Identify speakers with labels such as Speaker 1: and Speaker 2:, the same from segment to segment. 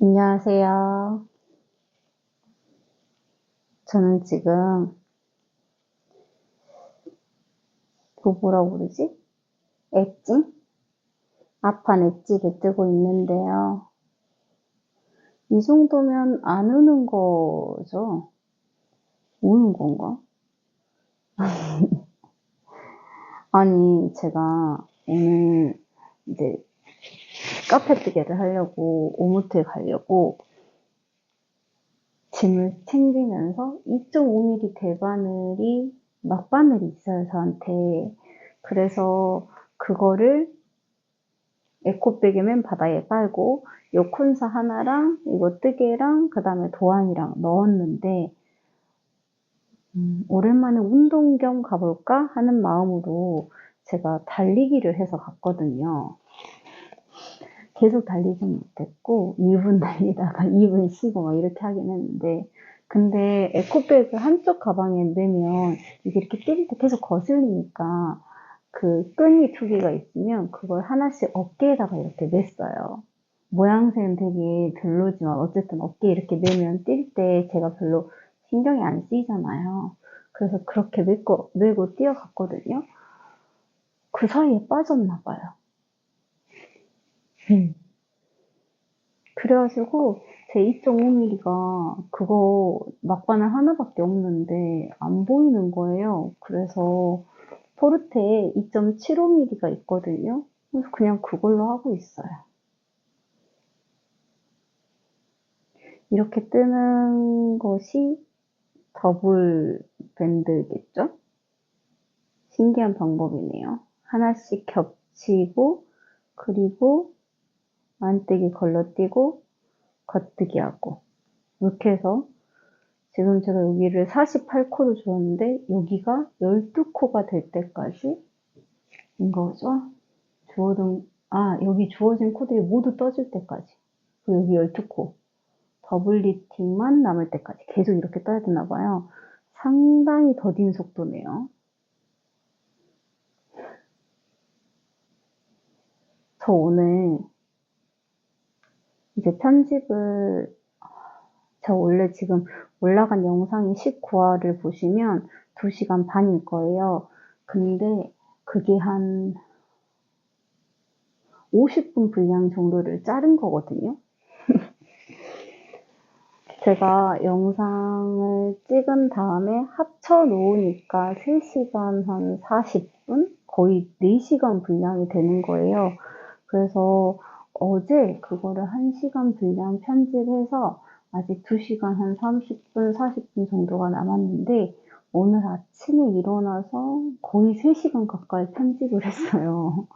Speaker 1: 안녕하세요. 저는 지금 그 뭐라고 그러지? 엣지? 앞판 엣지를 뜨고 있는데요. 이 정도면 안 우는 거죠? 우는 건가? 아니, 제가 오늘 이제 카페 뜨개를 하려고 오무트에 가려고 짐을 챙기면서 2.5mm 대바늘이 막바늘이 있어요, 저한테. 그래서 그거를 에코백에 맨 바닥에 깔고 요 콘사 하나랑 이거 뜨개랑 그 다음에 도안이랑 넣었는데 오랜만에 운동 겸 가볼까 하는 마음으로 제가 달리기를 해서 갔거든요. 계속 달리진 못했고 1분 달리다가 2분 쉬고 막 이렇게 하긴 했는데 근데 에코백을 한쪽 가방에 넣으면 이게 이렇게 뛸 때 계속 거슬리니까 그 끈이 2개가 있으면 그걸 하나씩 어깨에다가 이렇게 맸어요. 모양새는 되게 별로지만 어쨌든 어깨에 이렇게 매면 뛸 때 제가 별로 신경이 안 쓰이잖아요. 그래서 그렇게 메고 뛰어갔거든요. 그 사이에 빠졌나 봐요. 그래가지고 제 2.5mm가 그거 막바늘 하나밖에 없는데 안 보이는 거예요. 그래서 포르테에 2.75mm가 있거든요. 그래서 그냥 그걸로 하고 있어요. 이렇게 뜨는 것이 더블 밴드겠죠? 신기한 방법이네요. 하나씩 겹치고 그리고 안뜨기 걸러뛰고 겉뜨기 하고 이렇게 해서 지금 제가 여기를 48코를 주었는데 여기가 12코가 될 때까지 인 거죠. 여기 주어진 코들이 모두 떠질 때까지 그리고 여기 12코 더블 리팅만 남을 때까지 계속 이렇게 떠야 되나 봐요. 상당히 더딘 속도네요. 저 오늘 이제 편집을 저 원래 지금 올라간 영상이 19화를 보시면 2시간 반일 거예요. 근데 그게 한 50분 분량 정도를 자른 거거든요. 제가 영상을 찍은 다음에 합쳐 놓으니까 3시간 한 40분? 거의 4시간 분량이 되는 거예요. 그래서 어제 그거를 1시간 분량 편집해서 아직 2시간 한 30분, 40분 정도가 남았는데 오늘 아침에 일어나서 거의 3시간 가까이 편집을 했어요.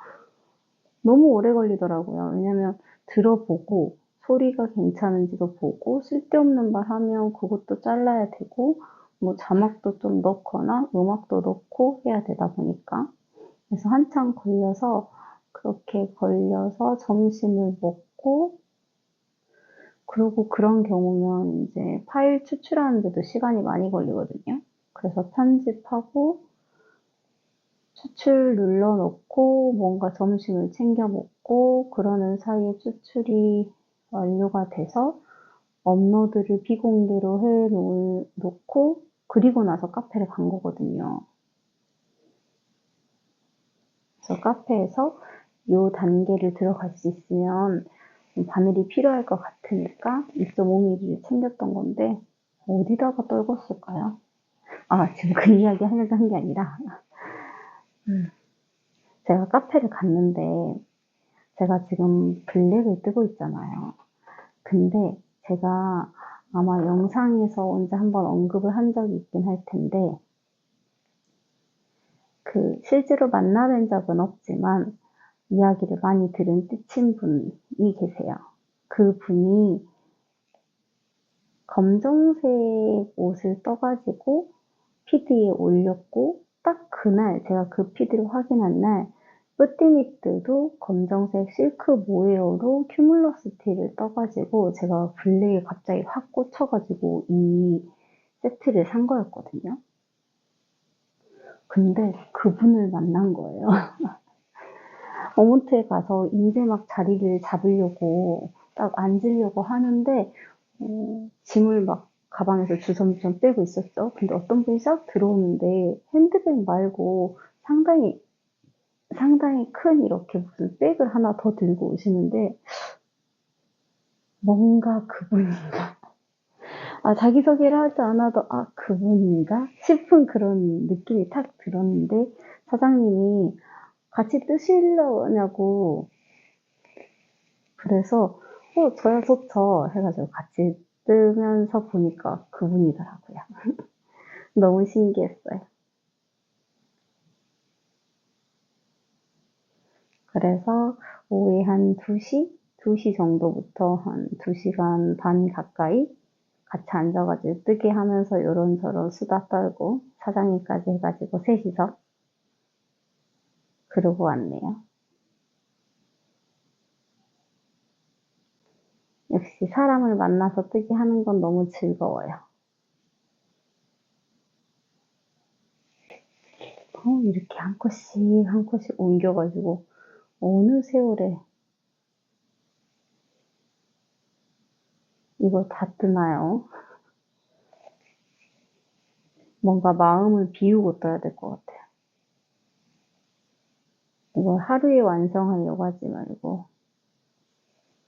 Speaker 1: 너무 오래 걸리더라고요. 왜냐면 들어보고 소리가 괜찮은지도 보고 쓸데없는 말 하면 그것도 잘라야 되고 뭐 자막도 좀 넣거나 음악도 넣고 해야 되다 보니까 그래서 한참 걸려서 그렇게 걸려서 점심을 먹고 그리고 그런 경우면 이제 파일 추출하는데도 시간이 많이 걸리거든요. 그래서 편집하고 추출 눌러놓고 뭔가 점심을 챙겨 먹고 그러는 사이에 추출이 완료가 돼서 업로드를 비공개로 놓고 그리고 나서 카페를 간 거거든요. 그래서 카페에서 이 단계를 들어갈 수 있으면 바늘이 필요할 것 같으니까 2.5mm를 챙겼던 건데 어디다가 떨궜을까요? 지금 그 이야기 하려고 한 게 아니라 제가 카페를 갔는데 제가 지금 블랙을 뜨고 있잖아요. 근데 제가 아마 영상에서 언제 한번 언급을 한 적이 있긴 할 텐데 실제로 만나뵌 적은 없지만 이야기를 많이 들은 띠친 분이 계세요. 그 분이 검정색 옷을 떠가지고 피드에 올렸고 딱 그날 제가 그 피드를 확인한 날 뿌띠니트도 검정색 실크 모헤어로 큐뮬러스 티를 떠가지고 제가 블랙에 갑자기 확 꽂혀가지고 이 세트를 산 거였거든요. 근데 그분을 만난 거예요. 어몬트에 가서 이제 막 자리를 잡으려고 딱 앉으려고 하는데 짐을 막 가방에서 주섬주섬 빼고 있었죠. 근데 어떤 분이 싹 들어오는데 핸드백 말고 상당히 큰 이렇게 무슨 백을 하나 더 들고 오시는데 뭔가 그분인가? 자기소개를 하지 않아도 그분인가? 싶은 그런 느낌이 탁 들었는데 사장님이 같이 뜨시려냐고 그래서 저야 좋죠 해가지고 같이 뜨면서 보니까 그분이더라고요. 너무 신기했어요. 그래서 오후에 한 2시? 2시 정도부터 한 2시간 반 가까이 같이 앉아가지고 뜨게 하면서 요런저런 수다 떨고 사장님까지 해가지고 셋이서 그러고 왔네요. 역시 사람을 만나서 뜨게 하는 건 너무 즐거워요. 이렇게 한 컷씩 옮겨가지고 어느 세월에 이걸 다 뜨나요? 뭔가 마음을 비우고 떠야 될 것 같아요. 이걸 하루에 완성하려고 하지 말고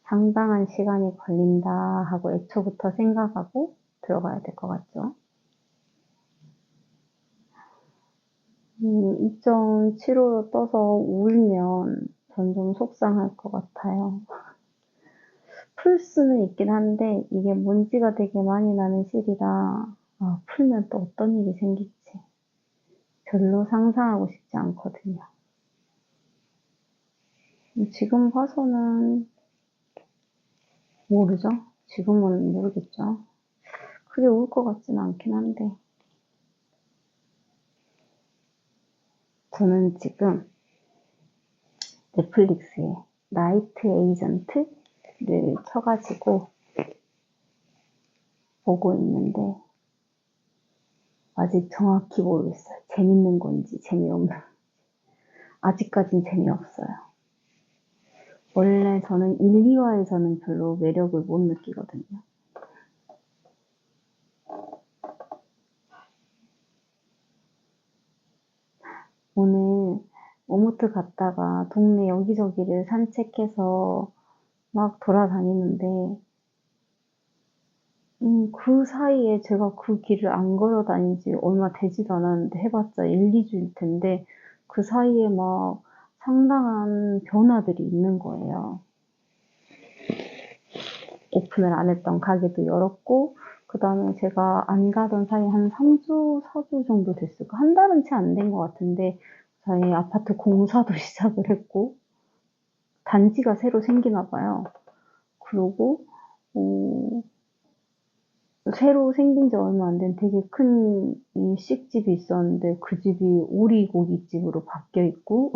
Speaker 1: 상당한 시간이 걸린다 하고 애초부터 생각하고 들어가야 될 것 같죠? 2.75로 떠서 울면 전 좀 속상할 것 같아요. 풀 수는 있긴 한데 이게 먼지가 되게 많이 나는 실이라 풀면 또 어떤 일이 생길지 별로 상상하고 싶지 않거든요. 지금 봐서는 모르죠? 지금은 모르겠죠? 크게 울 것 같지는 않긴 한데 저는 지금 넷플릭스에 나이트 에이전트를 켜가지고 보고 있는데 아직 정확히 모르겠어요. 재밌는 건지 재미없는 건지. 아직까진 재미없어요. 원래 저는 1, 2화에서는 별로 매력을 못 느끼거든요. 오늘 오무트 갔다가 동네 여기저기를 산책해서 막 돌아다니는데 그 사이에 제가 그 길을 안 걸어 다닌 지 얼마 되지도 않았는데 해봤자 1, 2주일 텐데 그 사이에 막 상당한 변화들이 있는 거예요. 오픈을 안 했던 가게도 열었고 그 다음에 제가 안 가던 사이에 한 3주, 4주 정도 됐을까? 한 달은 채 안 된 것 같은데 저희 아파트 공사도 시작을 했고 단지가 새로 생기나 봐요. 그리고 새로 생긴 지 얼마 안 된 되게 큰 일식집이 있었는데 그 집이 오리고기집으로 바뀌어 있고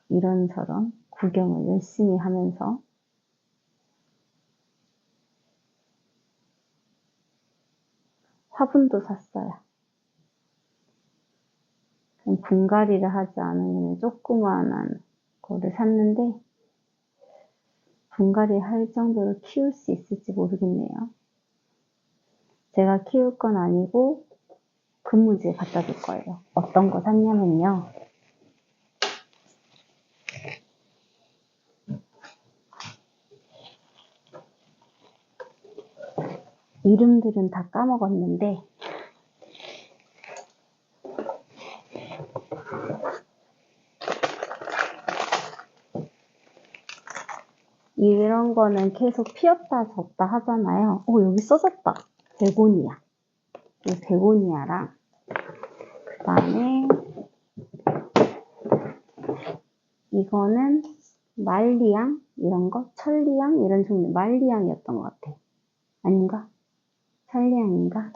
Speaker 1: 이런저런 구경을 열심히 하면서 화분도 샀어요. 분갈이를 하지 않으면 조그만한 거를 샀는데 분갈이 할 정도로 키울 수 있을지 모르겠네요. 제가 키울 건 아니고 근무지에 갖다 줄 거예요. 어떤 거 샀냐면요. 이름들은 다 까먹었는데 이런 거는 계속 피었다 졌다 하잖아요. 여기 써졌다. 베고니아. 이 베고니아랑 그 다음에 이거는 말리향 이런 거 천리향 이런 종류 말리향이었던 것 같아. 아닌가? 천리향인가?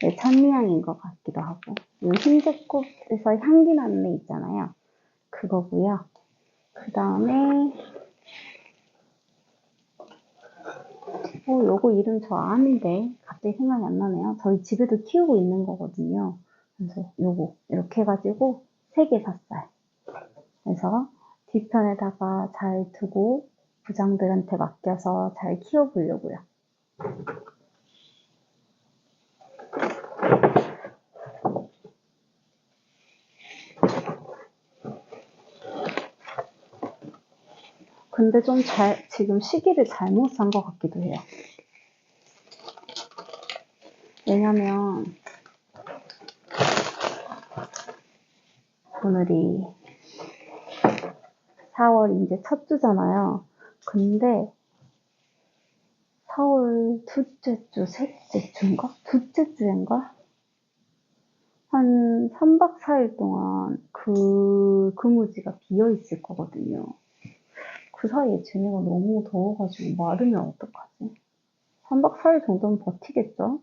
Speaker 1: 네, 천리향인 것 같기도 하고 이 흰색꽃에서 향기 나는 애 있잖아요. 그거고요. 그 다음에 요거 이름 저 아는데 갑자기 생각이 안 나네요. 저희 집에도 키우고 있는 거거든요. 그래서 요거 이렇게 해가지고 3개 샀어요. 그래서 뒤편에다가 잘 두고 부장들한테 맡겨서 잘 키워보려고요. 근데 좀 지금 시기를 잘못 산 것 같기도 해요. 왜냐면 오늘이 4월 이제 첫 주잖아요. 근데 4월 둘째 주, 셋째 주인가? 둘째 주인가? 한 3박 4일 동안 그 근무지가 비어 있을 거거든요. 그 사이에 쟤네가 너무 더워가지고 마르면 어떡하지? 3박 4일 정도는 버티겠죠?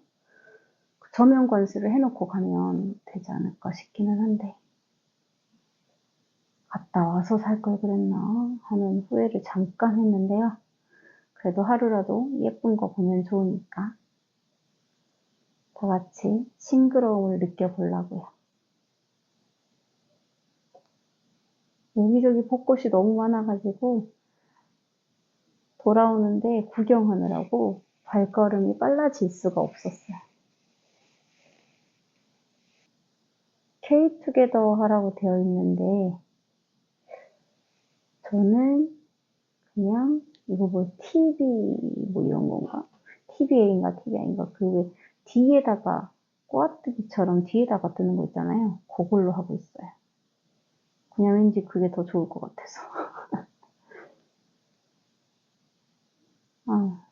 Speaker 1: 저면 관수를 해놓고 가면 되지 않을까 싶기는 한데. 갔다 와서 살 걸 그랬나 하는 후회를 잠깐 했는데요. 그래도 하루라도 예쁜 거 보면 좋으니까 다 같이 싱그러움을 느껴보려고요. 여기저기 벚꽃이 너무 많아가지고 돌아오는데 구경하느라고 발걸음이 빨라질 수가 없었어요. K-투게더 하라고 되어 있는데 저는 그냥 이거 뭐 TV 뭐 이런 건가? TVA인가 TVI인가 그 왜 뒤에다가 꼬아뜨기처럼 뒤에다가 뜨는 거 있잖아요. 그걸로 하고 있어요. 그냥 왠지 그게 더 좋을 것 같아서.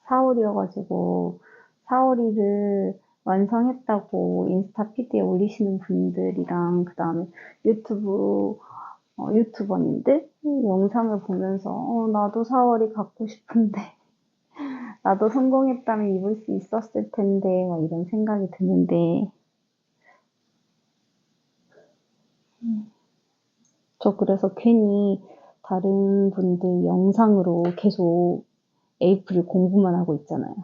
Speaker 1: 4월이어가지고 4월이를 완성했다고 인스타 피드에 올리시는 분들이랑 그 다음에 유튜버님들 영상을 보면서 나도 4월이 갖고 싶은데 나도 성공했다면 입을 수 있었을 텐데 막 이런 생각이 드는데 저 그래서 괜히 다른 분들 영상으로 계속 에이프릴 공부만 하고 있잖아요.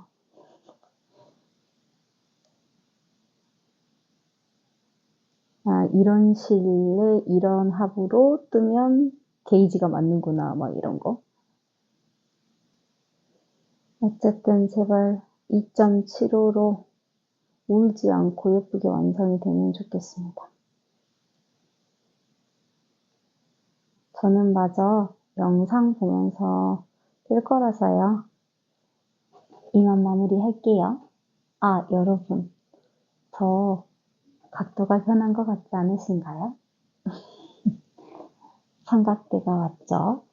Speaker 1: 이런 실에 이런 합으로 뜨면 게이지가 맞는구나 막 이런 거. 어쨌든 제발 2.75로 울지 않고 예쁘게 완성이 되면 좋겠습니다. 저는 마저 영상 보면서 뜰 거라서요. 이만 마무리할게요. 여러분. 저 각도가 변한 것 같지 않으신가요? 삼각대가 왔죠?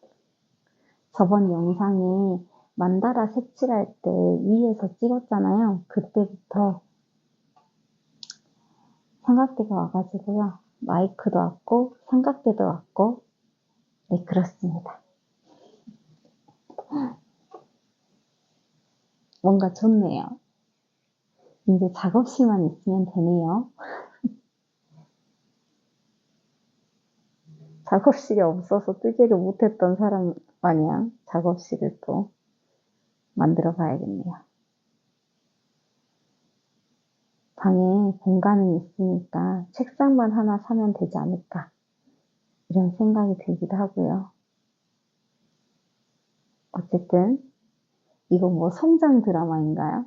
Speaker 1: 저번 영상에 만다라 색칠할 때 위에서 찍었잖아요. 그때부터 삼각대가 와가지고요. 마이크도 왔고 삼각대도 왔고 네, 그렇습니다. 뭔가 좋네요. 이제 작업실만 있으면 되네요. 작업실이 없어서 뜨개를 못했던 사람 마냥 작업실을 또 만들어 봐야겠네요. 방에 공간은 있으니까 책상만 하나 사면 되지 않을까 이런 생각이 들기도 하고요. 어쨌든 이거 뭐 성장 드라마인가요?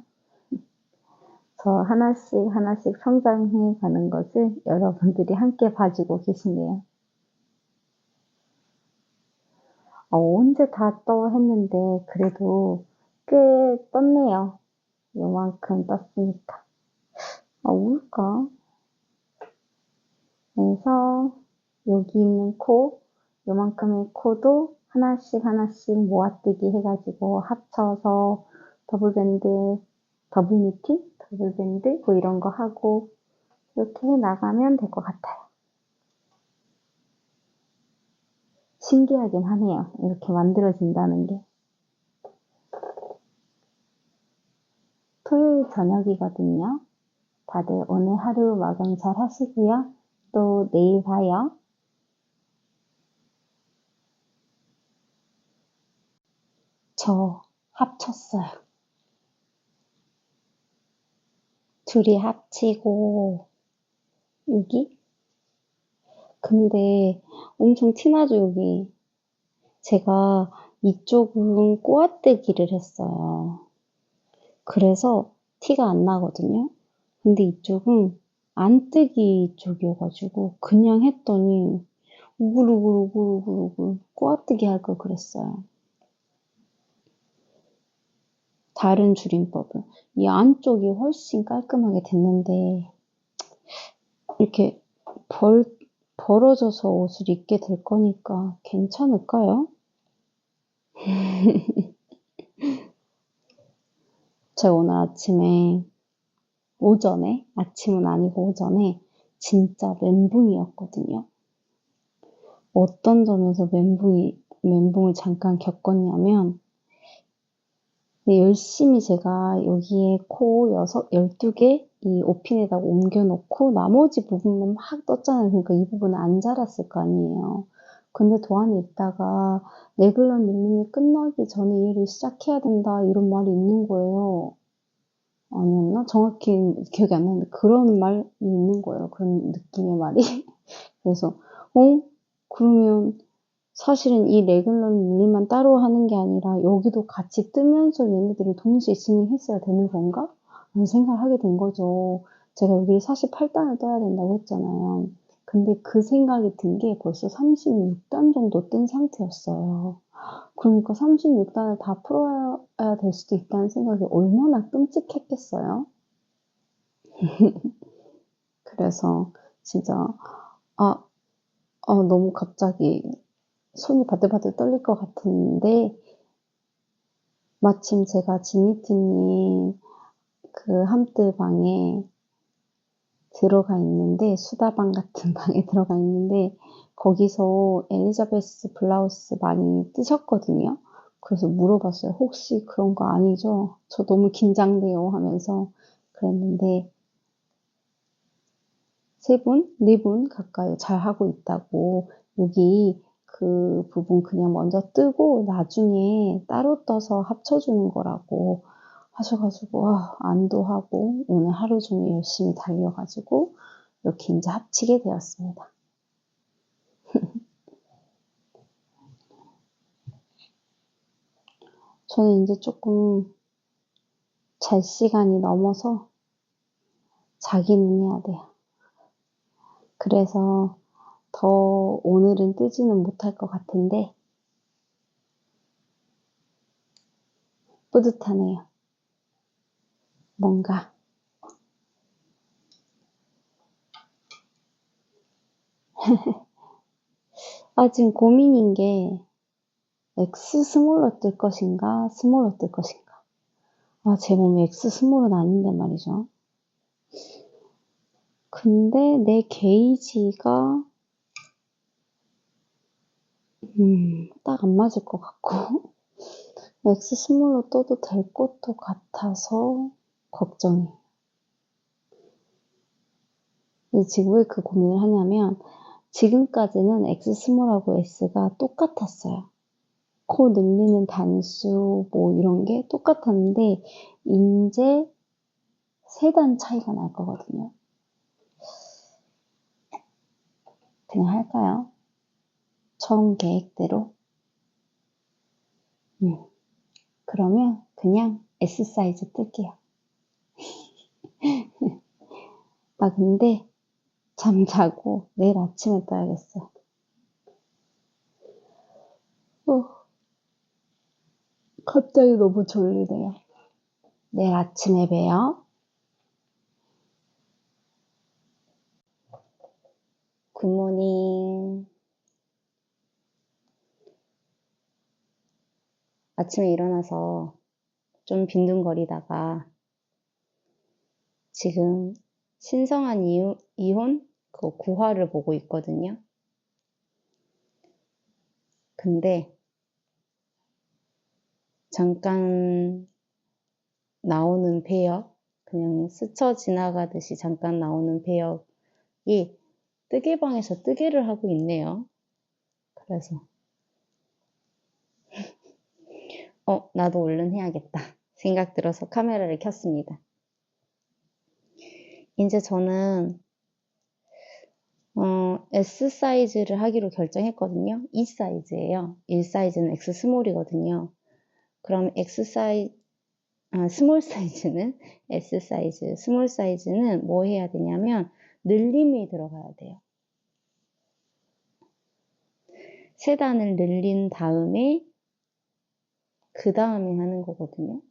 Speaker 1: 저 하나씩 하나씩 성장해 가는 것을 여러분들이 함께 봐주고 계시네요. 언제 다 떠 했는데 그래도 꽤 떴네요. 요만큼 떴으니까. 울까? 그래서 여기 있는 코, 요만큼의 코도 하나씩 하나씩 모아뜨기 해가지고 합쳐서 더블밴드, 더블니팅, 더블밴드 뭐 이런 거 하고 이렇게 나가면 될 것 같아요. 신기하긴 하네요. 이렇게 만들어진다는 게. 토요일 저녁이거든요. 다들 오늘 하루 마감 잘 하시고요. 또 내일 봐요. 저 합쳤어요. 둘이 합치고 여기? 근데 엄청 티나죠, 여기. 제가 이쪽은 꼬아뜨기를 했어요. 그래서 티가 안 나거든요. 근데 이쪽은 안 뜨기 쪽이어가지고 그냥 했더니 우글우글우글우글우글 꼬아뜨기 할 걸 그랬어요. 다른 줄임법은 이 안쪽이 훨씬 깔끔하게 됐는데 이렇게 벌어져서 옷을 입게 될 거니까 괜찮을까요? 제가 오늘 아침은 아니고 오전에 진짜 멘붕이었거든요. 어떤 점에서 멘붕을 잠깐 겪었냐면, 열심히 제가 여기에 코 12개 이 옷핀에다가 옮겨놓고 나머지 부분은 막 떴잖아요. 그러니까 이 부분은 안 자랐을 거 아니에요. 근데 도안에 있다가 레귤러 밀림이 끝나기 전에 일을 시작해야 된다 이런 말이 있는 거예요. 아니었나? 정확히 기억이 안 나는데 그런 말이 있는 거예요. 그런 느낌의 말이. 그래서 그러면 사실은 이 레귤러 밀림만 따로 하는 게 아니라 여기도 같이 뜨면서 얘네들을 동시에 진행했어야 되는 건가? 라는 생각을 하게 된 거죠. 제가 여기 48단을 떠야 된다고 했잖아요. 근데 그 생각이 든 게 벌써 36단 정도 뜬 상태였어요. 그러니까 36단을 다 풀어야 될 수도 있다는 생각이 얼마나 끔찍했겠어요. 그래서 진짜 너무 갑자기 손이 바들바들 떨릴 것 같은데 마침 제가 지니티님 그 함트 방에 들어가 있는데 수다방 같은 방에 들어가 있는데 거기서 엘리자베스 블라우스 많이 뜨셨거든요. 그래서 물어봤어요. 혹시 그런 거 아니죠? 저 너무 긴장돼요 하면서 그랬는데 3분, 4분 가까이 잘 하고 있다고 여기 그 부분 그냥 먼저 뜨고 나중에 따로 떠서 합쳐주는 거라고 하셔가지고 안도하고 오늘 하루 종일 열심히 달려가지고 이렇게 이제 합치게 되었습니다. 저는 이제 조금 잘 시간이 넘어서 자기는 해야 돼요. 그래서 더 오늘은 뜨지는 못할 것 같은데 뿌듯하네요. 뭔가 지금 고민인 게 X 스몰로 뜰 것인가 스몰로 뜰 것인가. 제 몸이 X 스몰은 아닌데 말이죠. 근데 내 게이지가 딱 안 맞을 것 같고 X 스몰로 떠도 될 것도 같아서 걱정이에요. 근데 지금 왜 그 고민을 하냐면 지금까지는 X 스몰하고 S가 똑같았어요. 코 늘리는 단수 뭐 이런 게 똑같았는데 이제 3단 차이가 날 거거든요. 그냥 할까요? 처음 계획대로? 그러면 그냥 S 사이즈 뜰게요. 근데 잠자고 내일 아침에 떠야겠어요. 갑자기 너무 졸리네요. 내일 아침에 봬요. 굿모닝. 아침에 일어나서 좀 빈둥거리다가 지금 신성한 이혼 그 9화를 보고 있거든요. 근데 잠깐 나오는 배역, 그냥 스쳐 지나가듯이 잠깐 나오는 배역이 뜨개방에서 뜨개를 하고 있네요. 그래서 나도 얼른 해야겠다 생각 들어서 카메라를 켰습니다. 이제 저는 S 사이즈를 하기로 결정했거든요. 2 사이즈예요. 1 사이즈는 X 스몰이거든요. 그럼 스몰 사이즈는 S 사이즈, 스몰 사이즈는 뭐 해야 되냐면 늘림이 들어가야 돼요. 세 단을 늘린 다음에 그 다음에 하는 거거든요.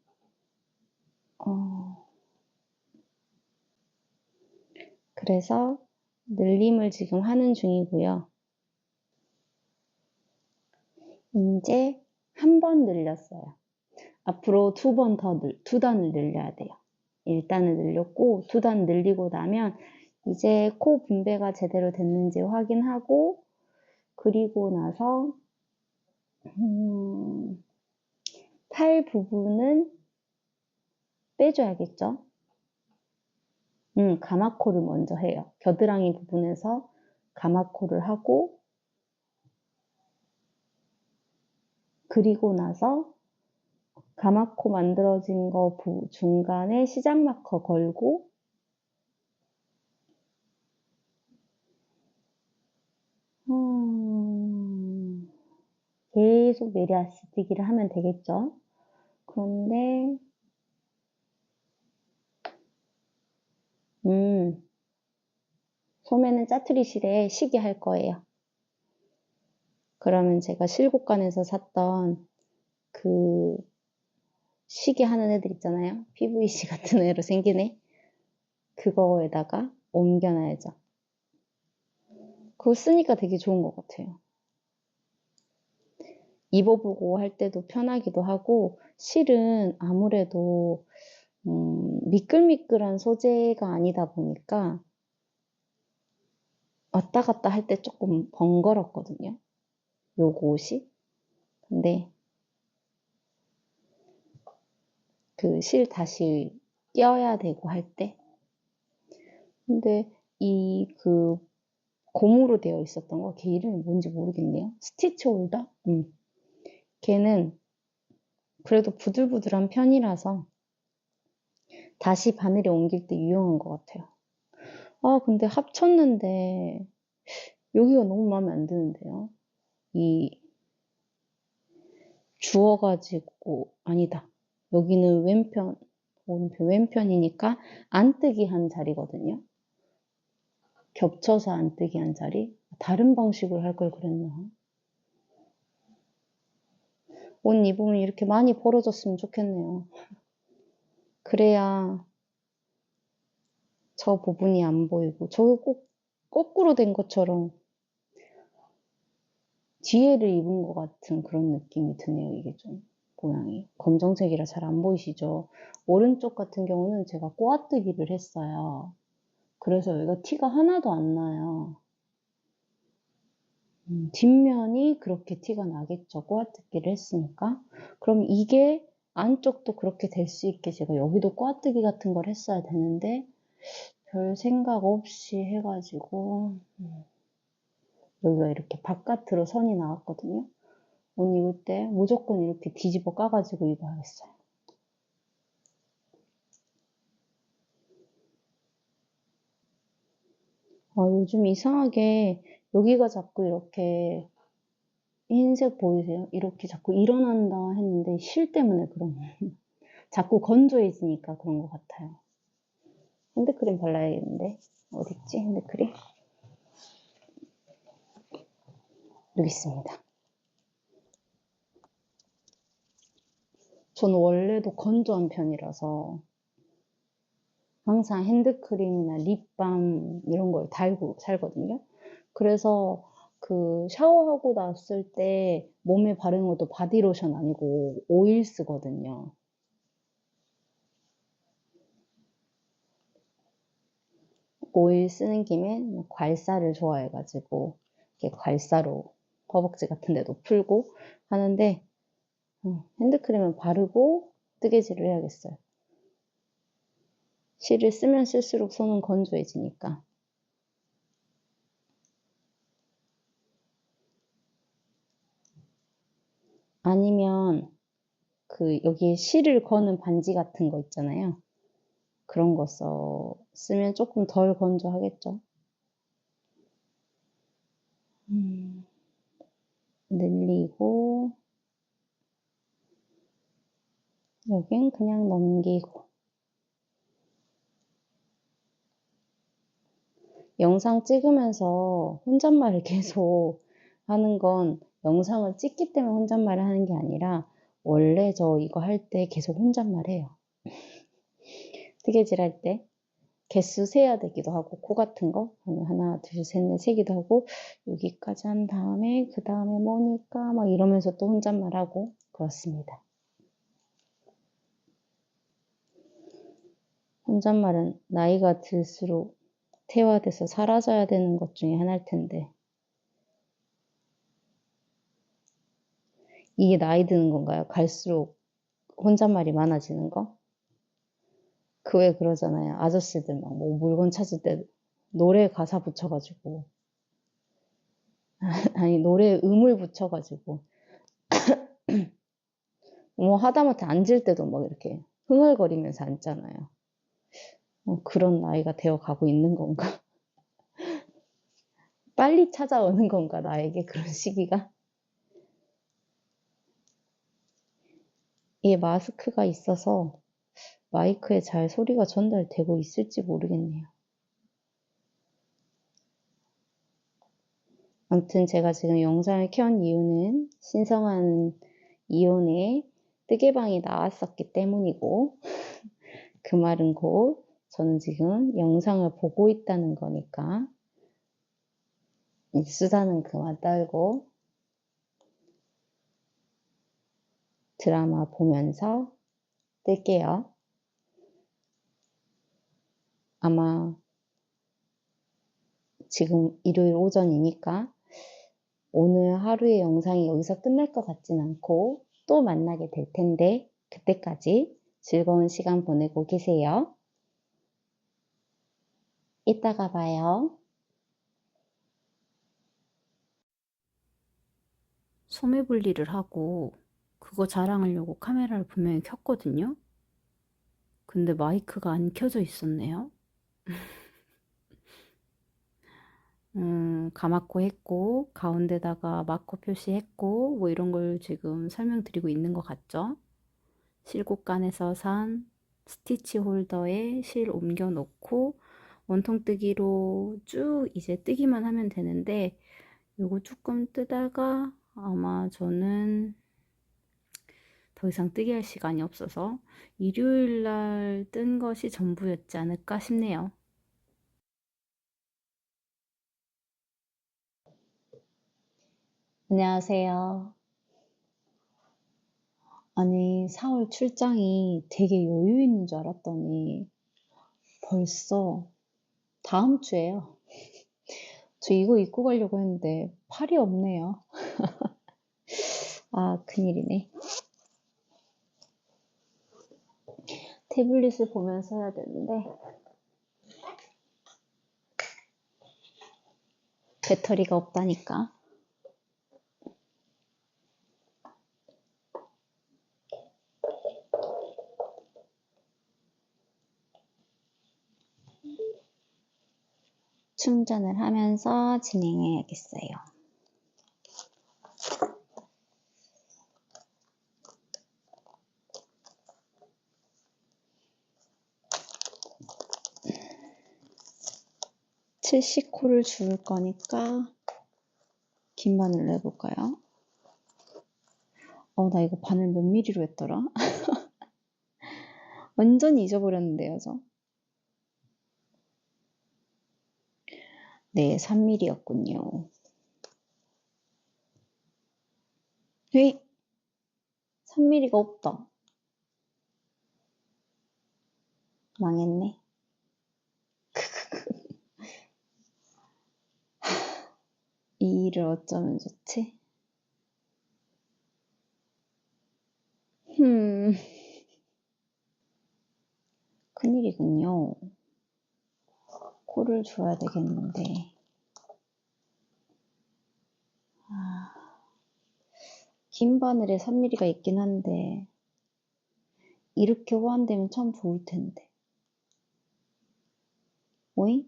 Speaker 1: 그래서 늘림을 지금 하는 중이고요. 이제 한 번 늘렸어요. 앞으로 두 단을 늘려야 돼요. 1단을 늘렸고 2단 늘리고 나면 이제 코 분배가 제대로 됐는지 확인하고 그리고 나서 팔 부분은 빼줘야겠죠. 가마코를 먼저 해요. 겨드랑이 부분에서 가마코를 하고 그리고 나서 가마코 만들어진 거 중간에 시작 마커 걸고 계속 메리아스티기를 하면 되겠죠. 그런데 소매는 짜투리 실에 시게 할 거예요. 그러면 제가 실곡관에서 샀던 그 시계 하는 애들 있잖아요. PVC 같은 애로 생긴 애. 그거에다가 옮겨놔야죠. 그거 쓰니까 되게 좋은 것 같아요. 입어보고 할 때도 편하기도 하고 실은 아무래도 미끌미끌한 소재가 아니다 보니까 왔다 갔다 할 때 조금 번거롭거든요. 요거 옷이. 근데 그 실 다시 껴야 되고 할 때. 근데 이 고무로 되어 있었던 거, 걔 이름이 뭔지 모르겠네요. 스티치 홀더? 걔는 그래도 부들부들한 편이라서 다시 바늘에 옮길 때 유용한 것 같아요. 근데 합쳤는데 여기가 너무 마음에 안 드는데요. 이 주워가지고 아니다. 여기는 왼편이니까 안뜨기 한 자리거든요. 겹쳐서 안뜨기 한 자리. 다른 방식으로 할 걸 그랬나? 옷 입으면 이렇게 많이 벌어졌으면 좋겠네요. 그래야 저 부분이 안 보이고 저거 꼭 거꾸로 된 것처럼 뒤에를 입은 것 같은 그런 느낌이 드네요. 이게 좀 모양이 검정색이라 잘 안 보이시죠? 오른쪽 같은 경우는 제가 꼬아뜨기를 했어요. 그래서 여기가 티가 하나도 안 나요. 뒷면이 그렇게 티가 나겠죠. 꼬아뜨기를 했으니까. 그럼 이게 안쪽도 그렇게 될 수 있게 제가 여기도 꼬아뜨기 같은 걸 했어야 되는데 별 생각 없이 해가지고 여기가 이렇게 바깥으로 선이 나왔거든요. 옷 입을 때 무조건 이렇게 뒤집어 까가지고 입어야겠어요. 요즘 이상하게 여기가 자꾸 이렇게 흰색 보이세요? 이렇게 자꾸 일어난다 했는데 실 때문에 그런 거예요. 자꾸 건조해지니까 그런 것 같아요. 핸드크림 발라야겠는데 어딨지 핸드크림? 여기 있습니다. 저는 원래도 건조한 편이라서 항상 핸드크림이나 립밤 이런 걸 달고 살거든요. 그래서 샤워하고 났을 때 몸에 바르는 것도 바디로션 아니고 오일 쓰거든요. 오일 쓰는 김에 괄사를 좋아해가지고 이렇게 괄사로 허벅지 같은 데도 풀고 하는데 핸드크림을 바르고 뜨개질을 해야겠어요. 실을 쓰면 쓸수록 손은 건조해지니까. 아니면 여기에 실을 거는 반지 같은 거 있잖아요. 그런 거 쓰면 조금 덜 건조하겠죠. 늘리고 여긴 그냥 넘기고. 영상 찍으면서 혼잣말을 계속 하는 건 영상을 찍기 때문에 혼잣말을 하는 게 아니라 원래 저 이거 할 때 계속 혼잣말 해요. 뜨개질 할 때 개수 세야 되기도 하고 코 같은 거 하나 둘 셋 넷 세기도 하고 여기까지 한 다음에 그 다음에 뭐니까 막 이러면서 또 혼잣말 하고 그렇습니다. 혼잣말은 나이가 들수록 태화돼서 사라져야 되는 것 중에 하나일 텐데 이게 나이 드는 건가요? 갈수록 혼잣말이 많아지는 거? 그 왜 그러잖아요. 아저씨들 막 뭐 물건 찾을 때 노래 가사 붙여가지고 아니 노래 음을 붙여가지고 뭐 하다못해 앉을 때도 막 이렇게 흥얼거리면서 앉잖아요. 그런 나이가 되어 가고 있는 건가? 빨리 찾아오는 건가, 나에게 그런 시기가? 이 마스크가 있어서 마이크에 잘 소리가 전달되고 있을지 모르겠네요. 아무튼 제가 지금 영상을 켠 이유는 신성한 이온의 뜨개방이 나왔었기 때문이고 그 말은 곧 저는 지금 영상을 보고 있다는 거니까 수다는 그만 떨고 드라마 보면서 뜰게요. 아마 지금 일요일 오전이니까 오늘 하루의 영상이 여기서 끝날 것 같진 않고 또 만나게 될 텐데 그때까지 즐거운 시간 보내고 계세요. 이따가 봐요. 소매분리를 하고 그거 자랑하려고 카메라를 분명히 켰거든요. 근데 마이크가 안 켜져 있었네요. 가마코 했고 가운데다가 마커 표시했고 뭐 이런 걸 지금 설명드리고 있는 것 같죠? 실곡간에서 산 스티치 홀더에 실 옮겨 놓고 원통뜨기로 쭉 이제 뜨기만 하면 되는데 요거 조금 뜨다가 아마 저는 더 이상 뜨게 할 시간이 없어서 일요일날 뜬 것이 전부였지 않을까 싶네요. 안녕하세요. 아니 4월 출장이 되게 여유 있는 줄 알았더니 벌써 다음 주에요. 저 이거 입고 가려고 했는데 팔이 없네요. 아, 큰일이네. 태블릿을 보면서 해야 되는데 배터리가 없다니까. 충전을 하면서 진행해야겠어요. (70코를) 줄 거니까 긴 바늘로 해볼까요? 나 이거 바늘 몇 미리로 했더라? 완전히 잊어버렸는데요, 저. 네, 3mm였군요. 왜? 3mm가 없다. 망했네. 이 일을 어쩌면 좋지? 큰일이군요. 코를 줘야 되겠는데. 긴 바늘에 3mm가 있긴 한데 이렇게 호환되면 참 좋을 텐데. 오잉?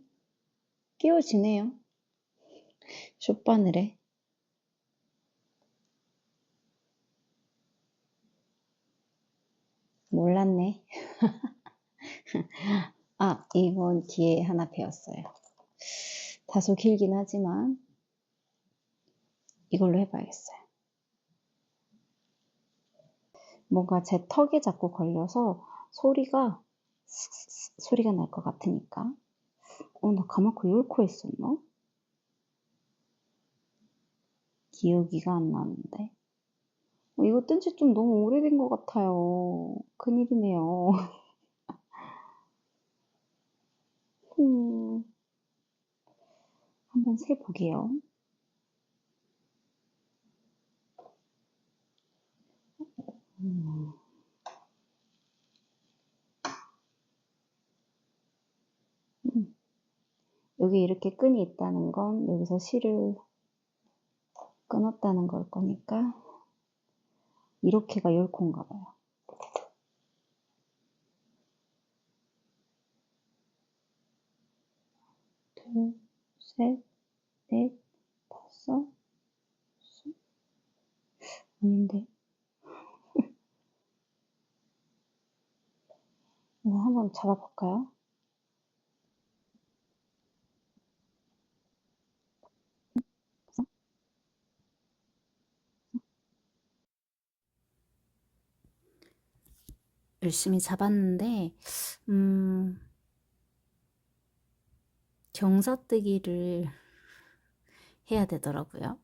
Speaker 1: 끼워지네요. 숏바늘에. 아, 이번 기회에 하나 배웠어요. 다소 길긴 하지만 이걸로 해봐야겠어요. 뭔가 제 턱에 자꾸 걸려서 소리가 날 것 같으니까. 나 가마코 옳고 했었나? 기억이가 안 나는데. 이거 뜬지 좀 너무 오래된 것 같아요. 큰일이네요. 음, 한번 세볼게요. 음, 음. 여기 이렇게 끈이 있다는 건 여기서 실을 끊었다는 걸 거니까 이렇게가 옳고인가 봐요. 둘, 셋, 넷, 다섯, 아닌데. 이거 한번 잡아볼까요? 열심히 잡았는데, 경사뜨기를 해야 되더라고요.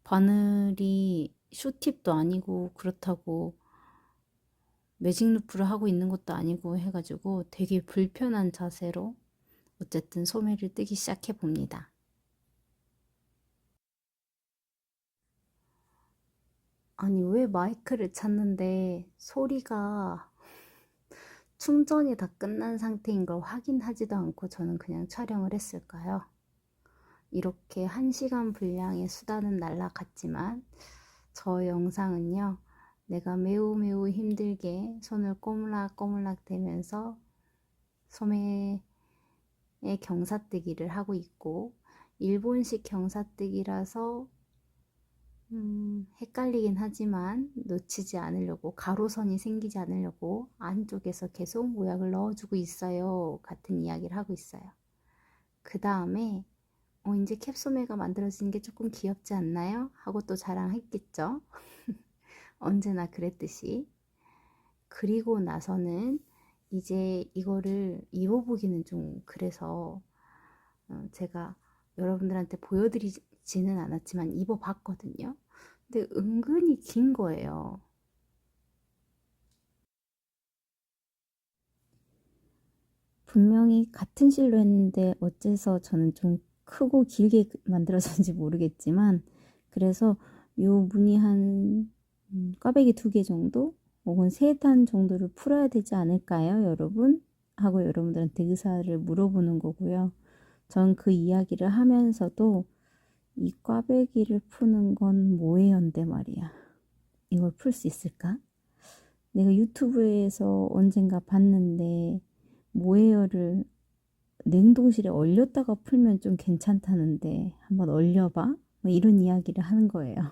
Speaker 1: 바늘이 숏팁도 아니고 그렇다고 매직 루프를 하고 있는 것도 아니고 해가지고 되게 불편한 자세로 어쨌든 소매를 뜨기 시작해 봅니다. 아니, 왜 마이크를 찾는데 소리가 충전이 다 끝난 상태인 걸 확인하지도 않고 저는 그냥 촬영을 했을까요? 이렇게 1시간 분량의 수다는 날라갔지만 저 영상은요, 내가 매우 매우 힘들게 손을 꼬물락꼬물락 대면서 소매에 경사뜨기를 하고 있고, 일본식 경사뜨기라서 헷갈리긴 하지만 놓치지 않으려고, 가로선이 생기지 않으려고 안쪽에서 계속 모양을 넣어주고 있어요 같은 이야기를 하고 있어요. 그 다음에 이제 캡소매가 만들어진 게 조금 귀엽지 않나요? 하고 또 자랑했겠죠. 언제나 그랬듯이. 그리고 나서는 이제 이거를 입어보기는 좀 그래서 제가 여러분들한테 보여드리지는 않았지만 입어봤거든요. 근데 은근히 긴 거예요. 분명히 같은 실로 했는데 어째서 저는 좀 크고 길게 만들어졌는지 모르겠지만, 그래서 요 무늬 한 꽈배기 2개 정도 혹은 3단 정도를 풀어야 되지 않을까요, 여러분? 하고 여러분들한테 의사를 물어보는 거고요. 전 그 이야기를 하면서도 이 꽈배기를 푸는 건 모해연대 말이야. 이걸 풀 수 있을까? 내가 유튜브에서 언젠가 봤는데 모헤어를 냉동실에 얼렸다가 풀면 좀 괜찮다는데 한번 얼려봐? 뭐 이런 이야기를 하는 거예요.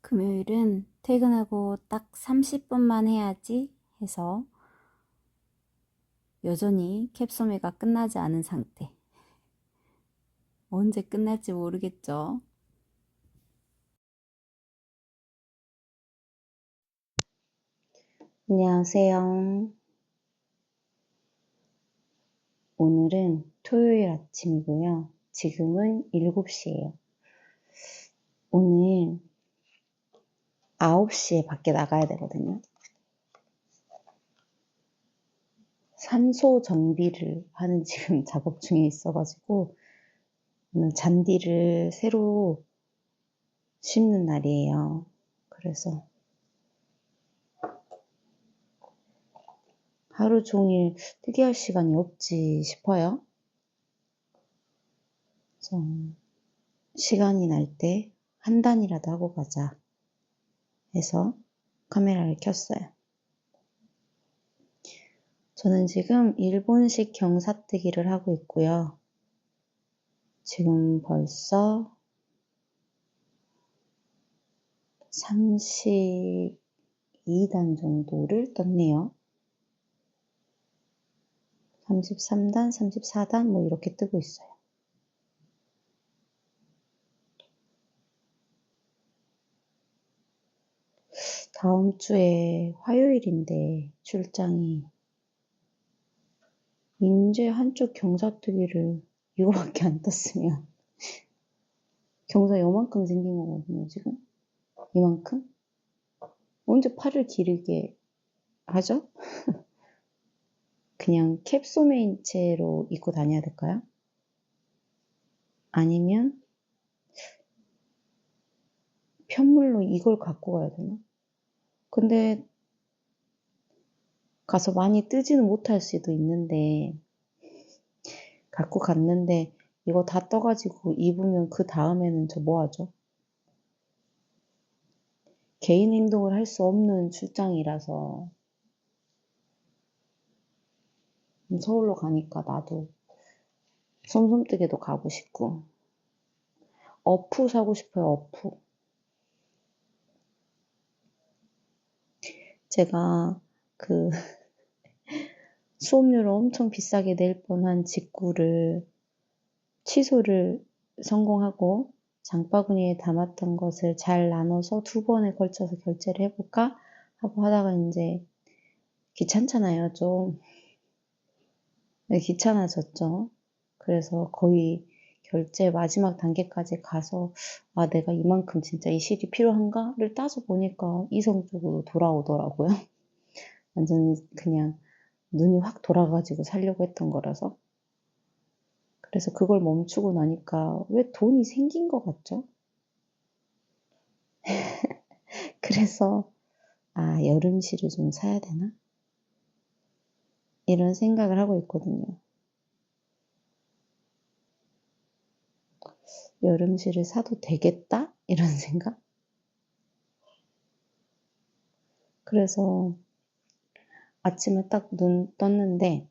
Speaker 1: 금요일은 퇴근하고 딱 30분만 해야지 해서 여전히 캡소매가 끝나지 않은 상태. 언제 끝날지 모르겠죠. 안녕하세요. 오늘은 토요일 아침이고요. 지금은 7시예요. 오늘 9시에 밖에 나가야 되거든요. 산소 정비를 하는 지금 작업 중에 있어가지고 오늘 잔디를 새로 심는 날이에요. 그래서 하루 종일 특이할 시간이 없지 싶어요. 그래서 시간이 날 때 한 단이라도 하고 가자 해서 카메라를 켰어요. 저는 지금 일본식 경사뜨기를 하고 있고요. 지금 벌써 32단 정도를 떴네요. 33단, 34단 뭐 이렇게 뜨고 있어요. 다음 주에 화요일인데 출장이 이제 한쪽 경사뜨기를 이거밖에 안 떴으면 경사 요만큼 생긴 거거든요, 지금. 이만큼? 언제 팔을 길게 하죠? 그냥 캡소메인 채로 입고 다녀야 될까요? 아니면 편물로 이걸 갖고 가야 되나? 근데 가서 많이 뜨지는 못할 수도 있는데 갖고 갔는데 이거 다 떠가지고 입으면 그 다음에는 저 뭐 하죠? 개인 행동을 할 수 없는 출장이라서 서울로 가니까 나도 솜솜뜨개도 가고 싶고 어프 사고 싶어요. 어프. 제가 그 수업료를 엄청 비싸게 낼 뻔한 직구를 취소를 성공하고 장바구니에 담았던 것을 잘 나눠서 2번에 걸쳐서 결제를 해볼까 하고 하다가 이제 귀찮잖아요, 좀. 네, 귀찮아졌죠. 그래서 거의 결제 마지막 단계까지 가서 아, 내가 이만큼 진짜 이 실이 필요한가를 따져 보니까 이성적으로 돌아오더라고요. 완전 그냥 눈이 확 돌아가지고 살려고 했던 거라서. 그래서 그걸 멈추고 나니까 왜 돈이 생긴 것 같죠? 그래서 아, 여름실을 좀 사야 되나? 이런 생각을 하고 있거든요. 여름실을 사도 되겠다? 이런 생각? 그래서 아침에 딱 눈 떴는데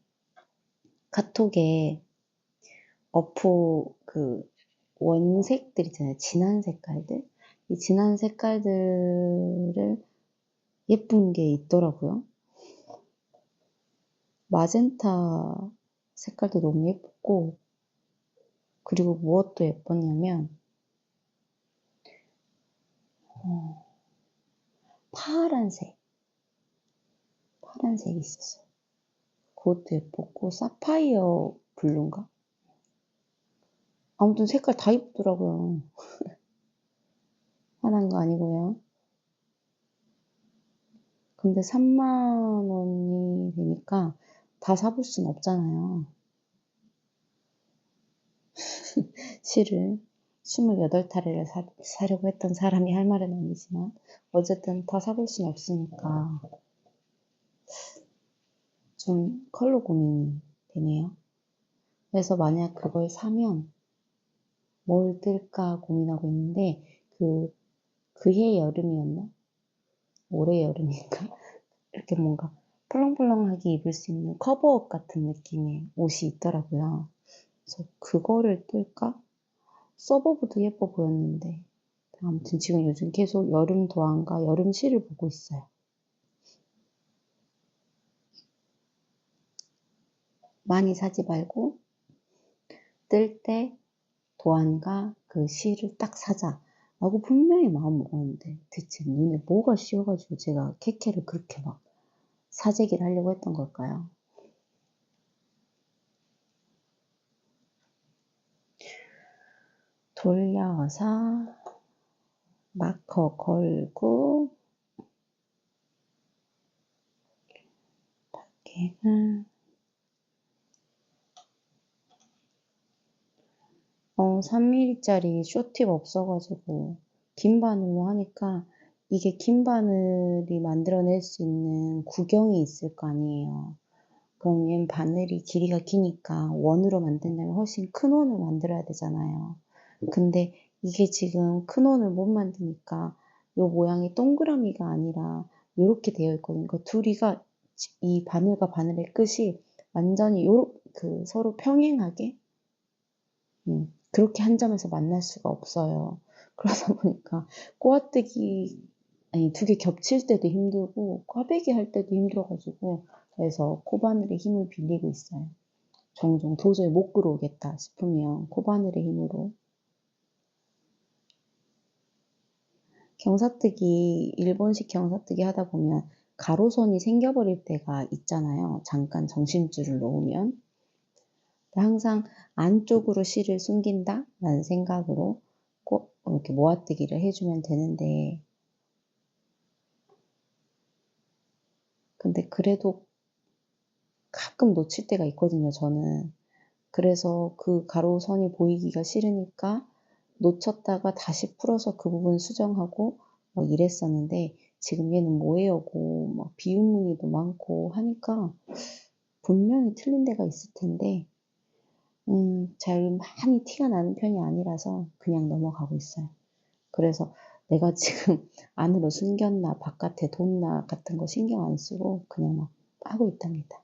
Speaker 1: 카톡에 어프 그 원색들 있잖아요. 진한 색깔들. 이 진한 색깔들을 예쁜 게 있더라고요. 마젠타 색깔도 너무 예쁘고 그리고 무엇도 예뻤냐면 파란색이 있었어요. 그것도 예뻤고 사파이어 블루인가? 아무튼 색깔 다 예쁘더라고요. 화난 거 아니고요. 근데 3만 원이 되니까 다 사볼 순 없잖아요. 실을 28타래를 사려고 했던 사람이 할 말은 아니지만 어쨌든 다 사볼 순 없으니까 좀 컬러 고민이 되네요. 그래서 만약 그걸 사면 뭘 뜰까 고민하고 있는데 그해 여름이었나? 올해 여름인가? 이렇게 뭔가 펄렁펄렁하게 입을 수 있는 커버옷 같은 느낌의 옷이 있더라고요. 그래서 그거를 뜰까? 서버보다 예뻐 보였는데 아무튼 지금 요즘 계속 여름 도안과 여름 시를 보고 있어요. 많이 사지 말고 뜰 때 도안과 그 시를 딱 사자 라고 분명히 마음 먹었는데 대체 눈에 뭐가 씌어가지고 제가 캐캐를 그렇게 막 사재기를 하려고 했던 걸까요? 돌려서 마커 걸고 밖에는 3mm짜리 쇼팁 없어가지고 긴 바늘로 하니까 이게 긴 바늘이 만들어낼 수 있는 구경이 있을 거 아니에요. 그럼 얘는 바늘이 길이가 기니까 원으로 만든다면 훨씬 큰 원을 만들어야 되잖아요. 근데 이게 지금 큰 원을 못 만드니까 요 모양이 동그라미가 아니라 요렇게 되어 있거든요. 그러니까 둘이가 이 바늘과 바늘의 끝이 완전히 서로 평행하게 그렇게 한 점에서 만날 수가 없어요. 그러다 보니까 꼬아뜨기 아니 2개 겹칠 때도 힘들고 꽈배기 할 때도 힘들어가지고 그래서 코바늘에 힘을 빌리고 있어요. 종종 도저히 못 끌어오겠다 싶으면 코바늘의 힘으로. 경사뜨기, 일본식 경사뜨기 하다 보면 가로선이 생겨버릴 때가 있잖아요. 잠깐 정심줄을 놓으면. 항상 안쪽으로 실을 숨긴다 라는 생각으로 꼭 이렇게 모아뜨기를 해주면 되는데 근데 그래도 가끔 놓칠 때가 있거든요, 저는. 그래서 그 가로선이 보이기가 싫으니까 놓쳤다가 다시 풀어서 그 부분 수정하고 막 이랬었는데 지금 얘는 뭐예요고 막 비읍 무늬도 많고 하니까 분명히 틀린 데가 있을 텐데 잘 많이 티가 나는 편이 아니라서 그냥 넘어가고 있어요. 그래서 내가 지금 안으로 숨겼나 바깥에 뒀나 같은 거 신경 안 쓰고 그냥 막 하고 있답니다.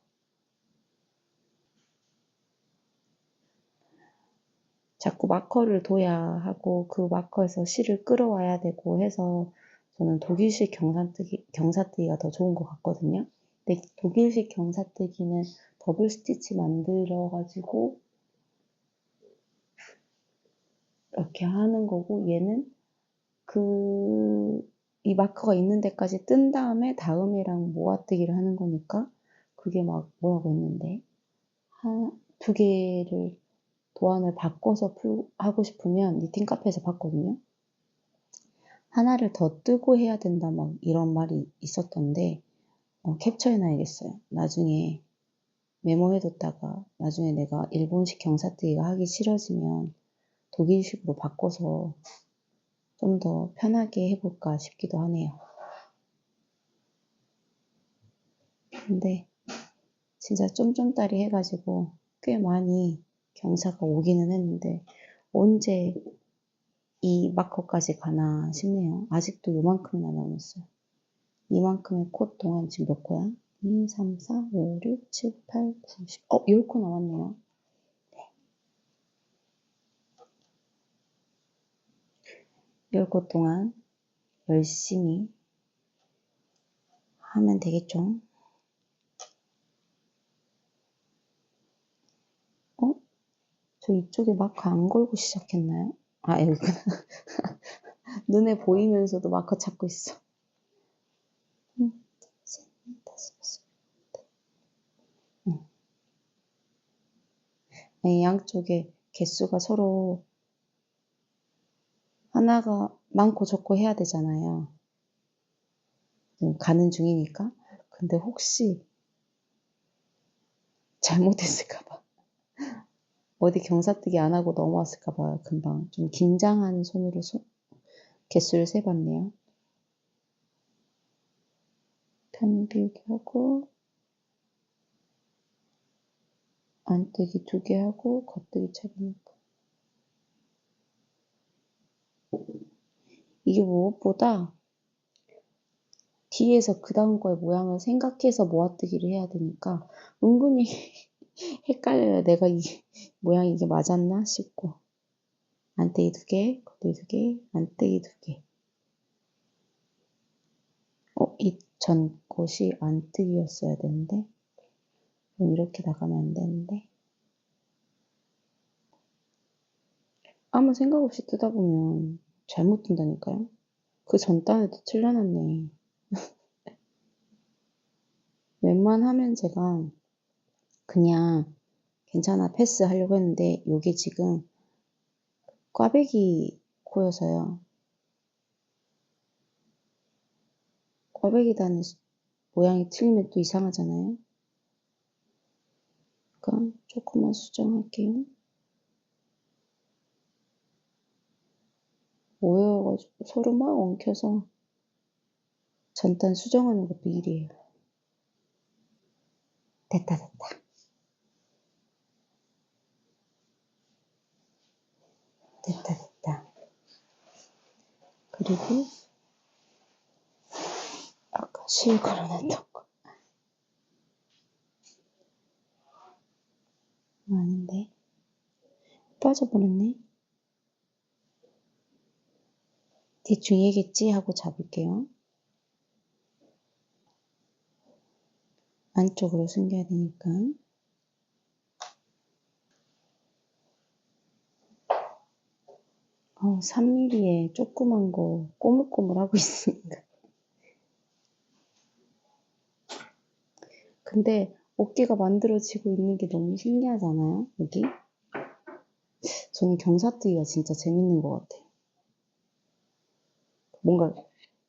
Speaker 1: 자꾸 마커를 둬야 하고 그 마커에서 실을 끌어와야 되고 해서 저는 독일식 경사뜨기가 더 좋은 것 같거든요. 근데 독일식 경사뜨기는 더블 스티치 만들어 가지고 이렇게 하는 거고 얘는 이 마커가 있는 데까지 뜬 다음에 다음에랑 모아뜨기를 하는 거니까 그게 막 뭐라고 했는데 2개를 도안을 바꿔서 하고 싶으면 니팅 카페에서 봤거든요. 하나를 더 뜨고 해야 된다 막 이런 말이 있었던데 캡처해놔야겠어요. 나중에 메모해뒀다가 나중에 내가 일본식 경사뜨기가 하기 싫어지면 독일식으로 바꿔서 좀 더 편하게 해볼까 싶기도 하네요. 근데 진짜 쫌쫌따리 해가지고 꽤 많이 경사가 오기는 했는데 언제 이 마커까지 가나 싶네요. 아직도 요만큼이나 남았어요. 이만큼의 코 동안 지금 몇 코야? 2, 3, 4, 5, 6, 7, 8, 9, 10. 10코 남았네요. 네. 10코 동안 열심히 하면 되겠죠? 저 이쪽에 마커 안 걸고 시작했나요? 여기구나. 눈에 보이면서도 마커 찾고 있어. 셋, 넷, 다섯, 여섯. 양쪽에 개수가 서로 하나가 많고 적고 해야 되잖아요. 가는 중이니까. 근데 혹시 잘못했을까봐. 어디 경사뜨기 안 하고 넘어왔을까봐 금방 좀 긴장한 손으로 개수를 세봤네요. 편 비우기 하고 안뜨기 2개 하고 겉뜨기 채우니까 이게 무엇보다 뒤에서 그 다음 거의 모양을 생각해서 모아뜨기를 해야 되니까 은근히 헷갈려요. 내가 이 모양이 이게 맞았나 싶고 안뜨기 2개, 겉뜨기 2개, 안뜨기 2개. 이 전 것이 안뜨기였어야 되는데 이렇게 나가면 안 되는데 아무 생각 없이 뜨다 보면 잘못 뜬다니까요. 그 전 단에도 틀려놨네. 웬만하면 제가 그냥 괜찮아 패스 하려고 했는데 요게 지금
Speaker 2: 꽈배기 코여서요. 꽈배기 단의 모양이 틀리면 또 이상하잖아요. 그러니까 조금만 수정할게요. 모여가지고 서로 막 엉켜서 전단 수정하는 것도 일이에요. 됐다. 그리고 아까 실 걸어놨던 거 아닌데 빠져버렸네. 대충 얘겠지 하고 잡을게요. 안쪽으로 숨겨야 되니까. 3mm에 조그만 거 꼬물꼬물하고 있습니다. 근데 어깨가 만들어지고 있는 게 너무 신기하잖아요, 여기? 저는 경사뜨기가 진짜 재밌는 것 같아요. 뭔가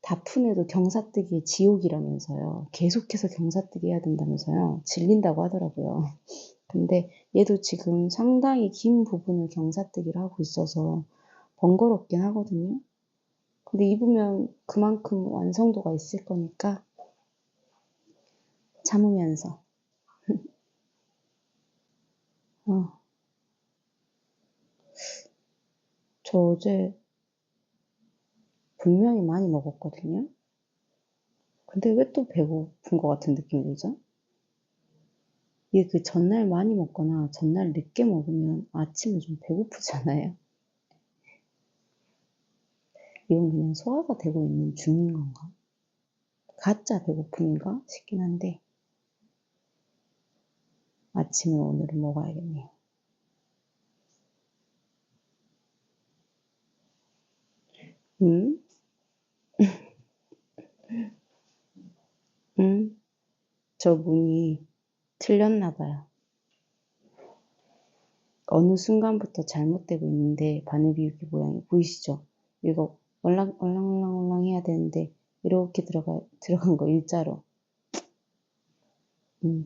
Speaker 2: 다푼애도 경사뜨기의 지옥이라면서요. 계속해서 경사뜨기 해야 된다면서요. 질린다고 하더라고요. 근데 얘도 지금 상당히 긴 부분을 경사뜨기를 하고 있어서 번거롭긴 하거든요. 근데 입으면 그만큼 완성도가 있을 거니까 참으면서. 저 어제 분명히 많이 먹었거든요. 근데 왜 또 배고픈 것 같은 느낌이 들죠? 이게 그 전날 많이 먹거나 전날 늦게 먹으면 아침에 좀 배고프잖아요. 이건 그냥 소화가 되고 있는 중인 건가? 가짜 배고픔인가 싶긴 한데 아침을 오늘은 먹어야겠네요. 저 문이 틀렸나 봐요. 어느 순간부터 잘못되고 있는데 바늘 비우기 모양이 보이시죠? 이거 얼랑얼랑 해야 되는데 이렇게 들어간 거 일자로.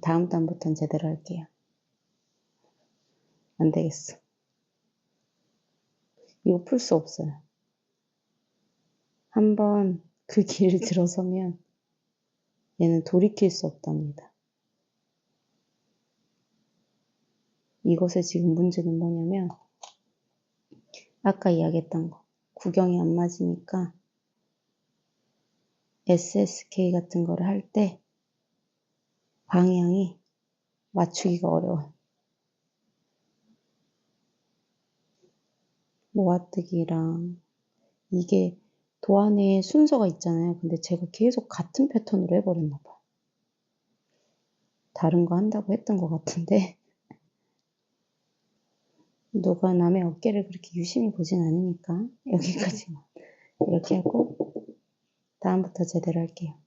Speaker 2: 다음 단부터는 제대로 할게요. 안 되겠어. 이거 풀 수 없어요. 한번 그 길을 들어서면 얘는 돌이킬 수 없답니다. 이것의 지금 문제는 뭐냐면 아까 이야기했던 거 구경이 안 맞으니까 SSK 같은 거를 할 때 방향이 맞추기가 어려워요. 모아뜨기랑 이게 도안에 순서가 있잖아요. 근데 제가 계속 같은 패턴으로 해버렸나 봐요. 다른 거 한다고 했던 것 같은데 누가 남의 어깨를 그렇게 유심히 보진 않으니까 여기까지만 이렇게 하고 다음부터 제대로 할게요.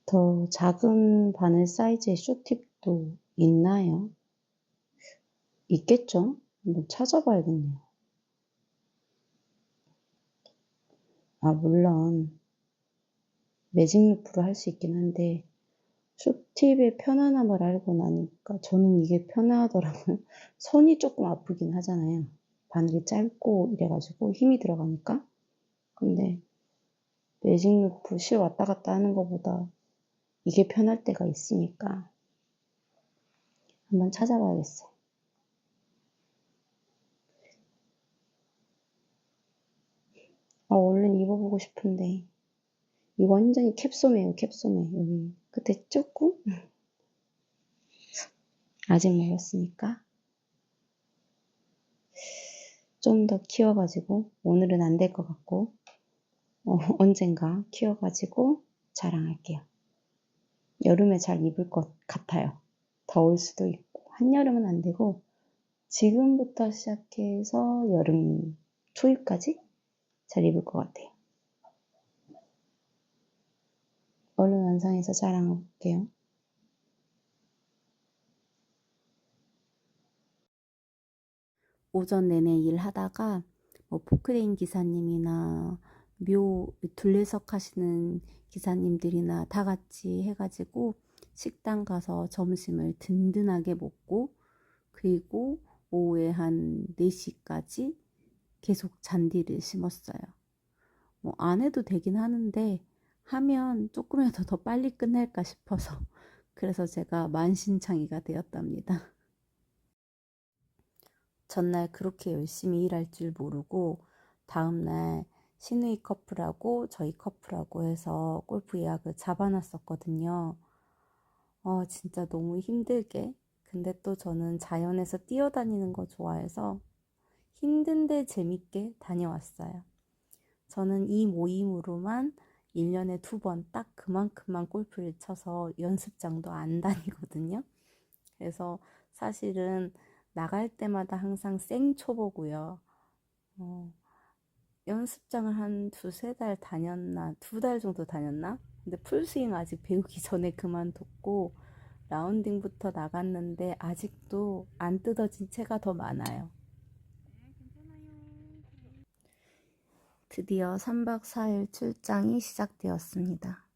Speaker 2: 더 작은 바늘 사이즈의 쇼팁도 있나요? 있겠죠? 한번 찾아봐야겠네요. 물론 매직 루프로 할 수 있긴 한데 쇼팁의 편안함을 알고 나니까 저는 이게 편하더라고요. 손이 조금 아프긴 하잖아요. 바늘이 짧고 이래가지고 힘이 들어가니까. 근데 매직 루프 실 왔다 갔다 하는 것보다 이게 편할 때가 있으니까 한번 찾아봐야겠어요. 얼른 입어보고 싶은데 이거 완전히 캡소매예요. 캡소매. 여기 끝에 조금 아직 멀었으니까 좀 더 키워가지고 오늘은 안 될 것 같고 언젠가 키워가지고 자랑할게요. 여름에 잘 입을 것 같아요. 더울 수도 있고 한여름은 안 되고 지금부터 시작해서 여름 초입까지 잘 입을 것 같아요. 얼른 완성해서 자랑해볼게요.
Speaker 1: 오전 내내 일하다가 뭐 포크레인 기사님이나 묘 둘레석 하시는 기사님들이나 다 같이 해가지고 식당 가서 점심을 든든하게 먹고, 그리고 오후에 한 4시까지 계속 잔디를 심었어요. 뭐 안 해도 되긴 하는데 하면 조금이라도 더 빨리 끝낼까 싶어서 그래서 제가 만신창이가 되었답니다. 전날 그렇게 열심히 일할 줄 모르고 다음날 시누이 커플하고 저희 커플하고 해서 골프 예약을 잡아놨었거든요. 진짜 너무 힘들게. 근데 또 저는 자연에서 뛰어다니는 거 좋아해서 힘든데 재밌게 다녀왔어요. 저는 이 모임으로만 1년에 2번 딱 그만큼만 골프를 쳐서 연습장도 안 다니거든요. 그래서 사실은 나갈 때마다 항상 생초보고요. 연습장을 한 2-3달 다녔나, 2달 정도 다녔나? 근데 풀스윙 아직 배우기 전에 그만뒀고 라운딩부터 나갔는데 아직도 안 뜯어진 채가 더 많아요. 드디어 3박 4일 출장이 시작되었습니다.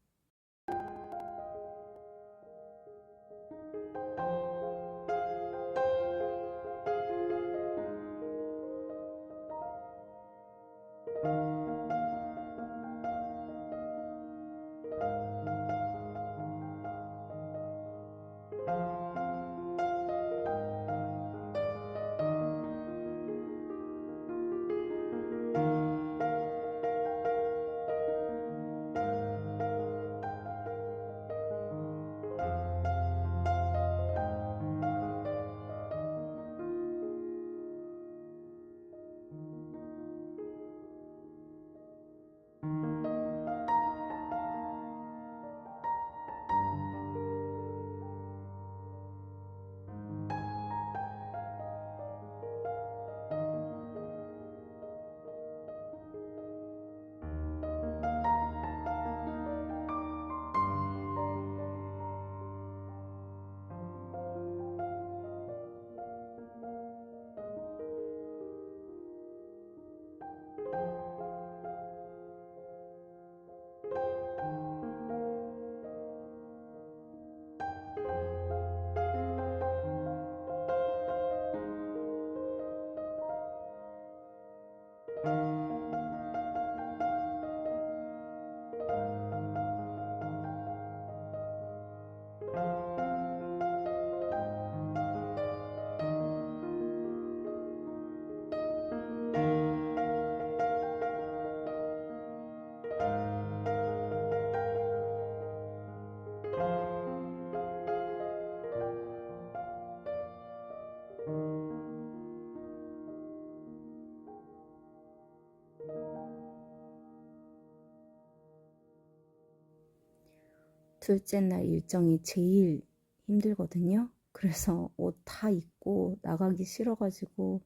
Speaker 1: 둘째 날 일정이 제일 힘들거든요. 그래서 옷 다 입고 나가기 싫어가지고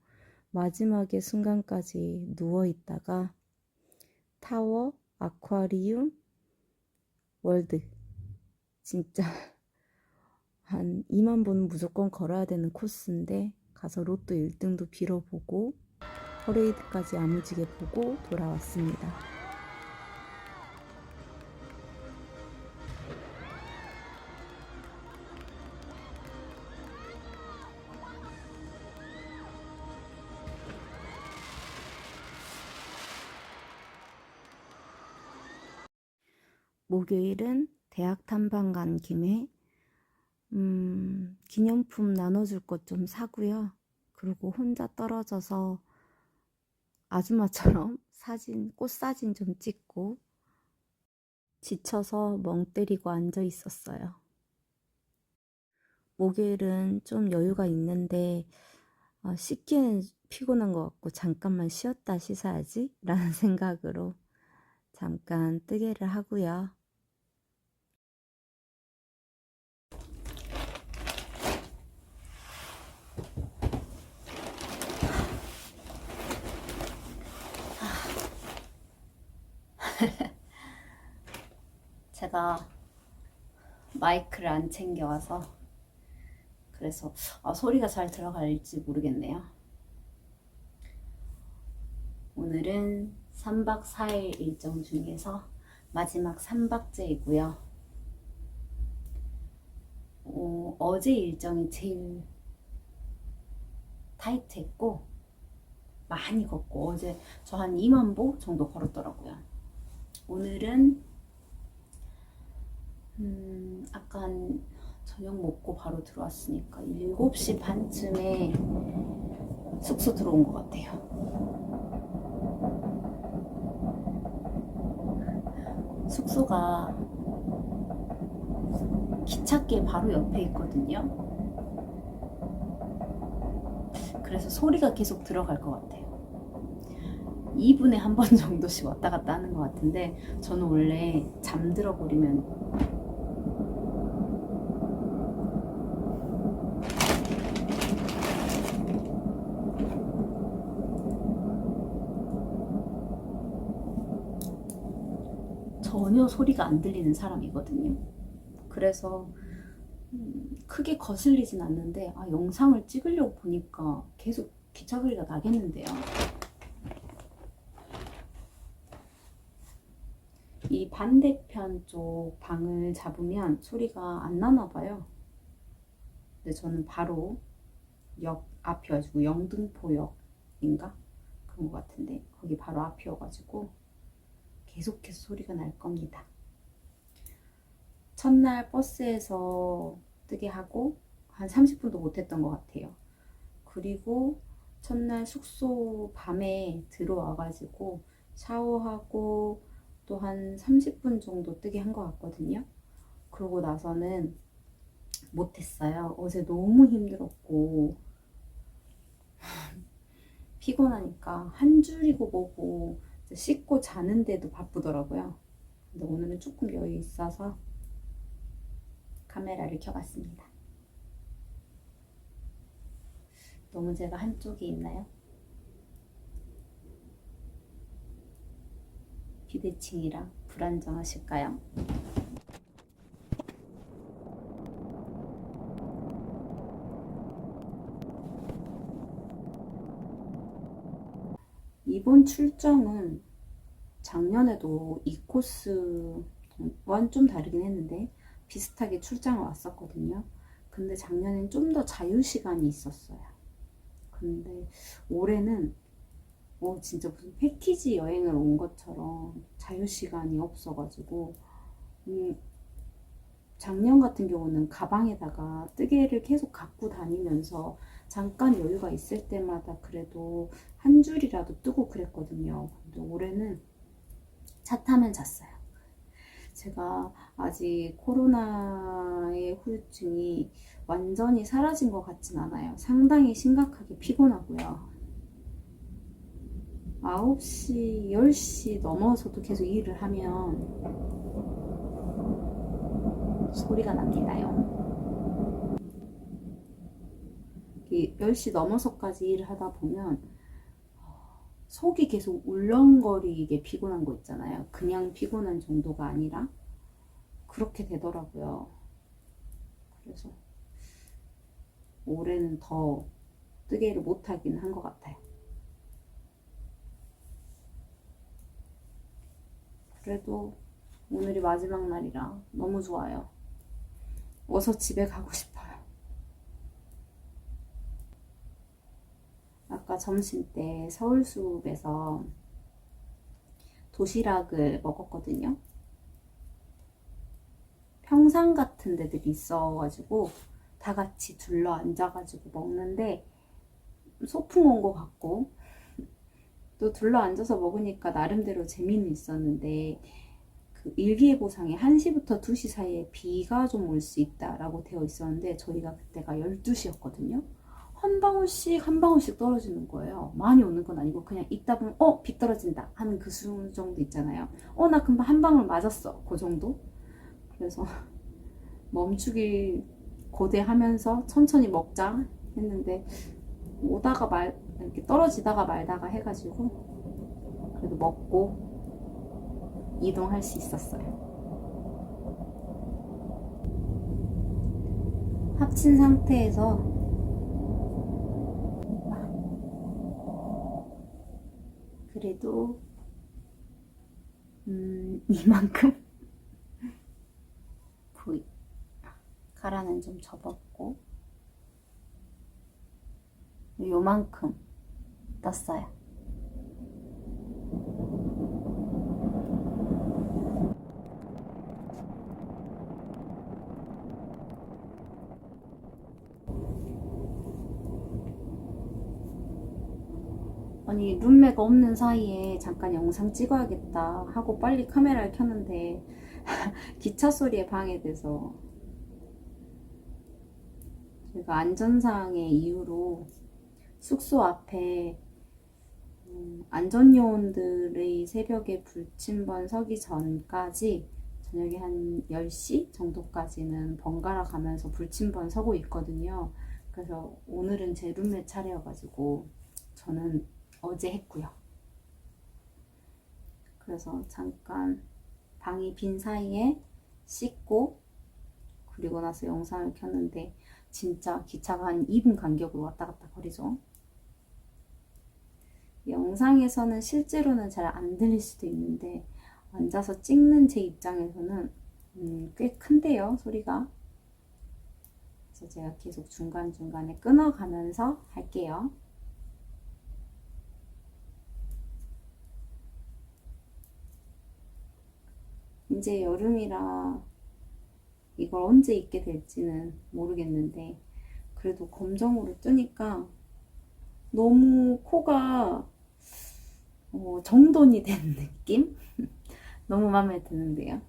Speaker 1: 마지막에 순간까지 누워있다가 타워, 아쿠아리움, 월드, 진짜 한 2만 보는 무조건 걸어야 되는 코스인데 가서 로또 1등도 빌어보고 퍼레이드까지 야무지게 보고 돌아왔습니다. 목요일은 대학 탐방 간 김에 기념품 나눠줄 것 좀 사고요. 그리고 혼자 떨어져서 아줌마처럼 꽃사진 좀 찍고 지쳐서 멍 때리고 앉아 있었어요. 목요일은 좀 여유가 있는데 씻기는 피곤한 것 같고 잠깐만 쉬었다 씻어야지 라는 생각으로 잠깐 뜨개를 하고요. 제가
Speaker 3: 마이크를 안 챙겨와서 그래서 소리가 잘 들어갈지 모르겠네요. 오늘은 3박 4일 일정 중에서 마지막 3박째이고요. 어제 일정이 제일 타이트했고 많이 걷고 어제 저 한 2만 보 정도 걸었더라고요. 오늘은 약간 저녁 먹고 바로 들어왔으니까 7시 반쯤에 숙소 들어온 것 같아요. 숙소가 기찻길 바로 옆에 있거든요. 그래서 소리가 계속 들어갈 것 같아요. 2분에 한 번 정도씩 왔다 갔다 하는 것 같은데 저는 원래 잠들어 버리면 전혀 소리가 안 들리는 사람이거든요. 그래서 크게 거슬리진 않는데 영상을 찍으려고 보니까 계속 기차 소리가 나겠는데요. 이 반대편 쪽 방을 잡으면 소리가 안 나나 봐요. 근데 저는 바로 역 앞이어가지고 영등포역인가? 그런 것 같은데 거기 바로 앞이어가지고 계속해서 소리가 날 겁니다. 첫날 버스에서 뜨게 하고 한 30분도 못했던 것 같아요. 그리고 첫날 숙소 밤에 들어와가지고 샤워하고 또 한 30분 정도 뜨게 한 것 같거든요. 그러고 나서는 못했어요. 어제 너무 힘들었고 피곤하니까 한 줄이고 뭐고 씻고 자는데도 바쁘더라고요. 근데 오늘은 조금 여유 있어서 카메라를 켜봤습니다. 너무 제가 한쪽에 있나요? 비대칭이라 불안정하실까요? 이번 출장은 작년에도 이 코스와는 좀 다르긴 했는데 비슷하게 출장을 왔었거든요. 근데 작년엔 좀 더 자유시간이 있었어요. 근데 올해는 진짜 무슨 패키지 여행을 온 것처럼 자유시간이 없어가지고 작년 같은 경우는 가방에다가 뜨개를 계속 갖고 다니면서 잠깐 여유가 있을 때마다 그래도 한 줄이라도 뜨고 그랬거든요. 근데 올해는 차 타면 잤어요. 제가 아직 코로나의 후유증이 완전히 사라진 것 같진 않아요. 상당히 심각하게 피곤하고요. 9시, 10시 넘어서도 계속 일을 하면 소리가 납니다요. 10시 넘어서까지 일을 하다 보면 속이 계속 울렁거리게 피곤한 거 있잖아요. 그냥 피곤한 정도가 아니라 그렇게 되더라고요. 그래서 올해는 더 뜨개를 못하긴 한 것 같아요. 그래도 오늘이 마지막 날이라 너무 좋아요. 어서 집에 가고 싶어요. 아까 점심 때 서울숲에서 도시락을 먹었거든요. 평상 같은 데들이 있어가지고 다 같이 둘러 앉아가지고 먹는데 소풍 온 것 같고 또 둘러 앉아서 먹으니까 나름대로 재미는 있었는데 그 일기예보상에 1시부터 2시 사이에 비가 좀 올 수 있다라고 되어 있었는데 저희가 그때가 12시였거든요. 한 방울씩 한 방울씩 떨어지는 거예요. 많이 오는 건 아니고 그냥 있다 보면 비 떨어진다 하는 그 수준 정도 있잖아요. 나 금방 한 방울 맞았어. 그 정도. 그래서 멈추길 고대하면서 천천히 먹자 했는데 오다가 이렇게 떨어지다가 말다가 해가지고 그래도 먹고 이동할 수 있었어요. 합친 상태에서 그래도 이만큼 V 가라는 좀 접었고 요만큼 떴어요. 아니 룸메가 없는 사이에 잠깐 영상 찍어야겠다 하고 빨리 카메라를 켰는데 기차 소리에 방해돼서 제가 안전사항의 이유로 숙소 앞에 안전요원들의 새벽에 불침번 서기 전까지 저녁에 한 10시 정도까지는 번갈아 가면서 불침번 서고 있거든요. 그래서 오늘은 제 룸메 차례여가지고 저는 어제 했고요. 그래서 잠깐 방이 빈 사이에 씻고 그리고 나서 영상을 켰는데 진짜 기차가 한 2분 간격으로 왔다 갔다 거리죠. 영상에서는 실제로는 잘 안 들릴 수도 있는데 앉아서 찍는 제 입장에서는 꽤 큰데요, 소리가. 그래서 제가 계속 중간중간에 끊어가면서 할게요. 이제 여름이라 이걸 언제 입게 될지는 모르겠는데 그래도 검정으로 뜨니까 너무 코가 정돈이 된 느낌? 너무 마음에 드는데요.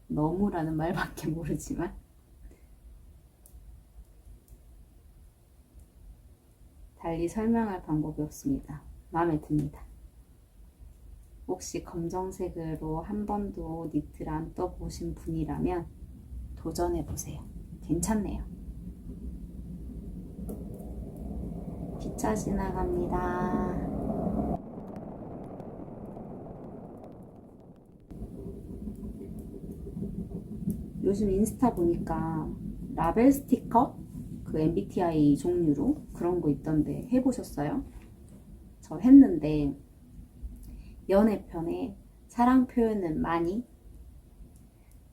Speaker 3: 너무라는 말밖에 모르지만 달리 설명할 방법이 없습니다. 마음에 듭니다. 혹시 검정색으로 한 번도 니트를 안 떠보신 분이라면 도전해보세요. 괜찮네요. 기차 지나갑니다. 요즘 인스타 보니까 라벨 스티커? 그 MBTI 종류로 그런 거 있던데 해보셨어요? 저 했는데 연애편에 사랑 표현은 많이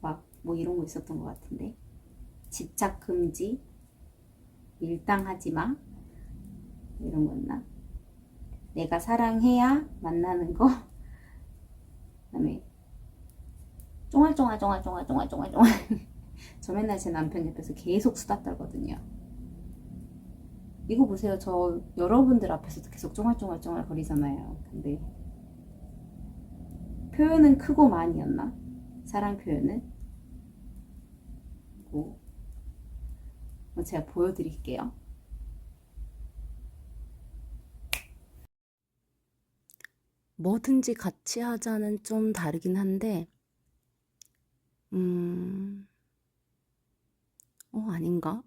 Speaker 3: 막 뭐 이런 거 있었던 것 같은데 집착 금지, 밀당하지 마 이런 거였나? 내가 사랑해야 만나는 거 그다음에 쫑알쫑알쫑알쫑알쫑알쫑알쫑알 저 맨날 제 남편 옆에서 계속 수다 떨거든요. 이거 보세요. 저 여러분들 앞에서도 계속 쫑알쫑알쫑알 거리잖아요. 근데 표현은 크고 많이였나? 사랑 표현은? 제가 보여드릴게요.
Speaker 2: 뭐든지 같이 하자는 좀 다르긴 한데, 아닌가?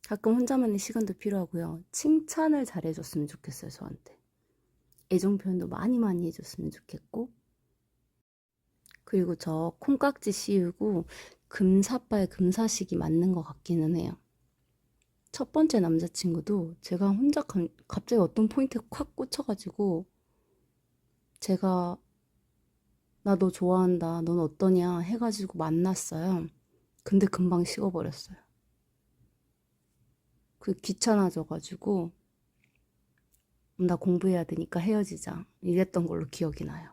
Speaker 2: 가끔 혼자만의 시간도 필요하고요. 칭찬을 잘해줬으면 좋겠어요, 저한테. 애정 표현도 많이 많이 해줬으면 좋겠고. 그리고 저 콩깍지 씌우고 금사빠에 금사식이 맞는 것 같기는 해요. 첫 번째 남자친구도 제가 혼자 갑자기 어떤 포인트에 콱 꽂혀가지고 제가 나 너 좋아한다, 넌 어떠냐 해가지고 만났어요. 근데 금방 식어버렸어요. 그 귀찮아져가지고 나 공부해야 되니까 헤어지자 이랬던 걸로 기억이 나요.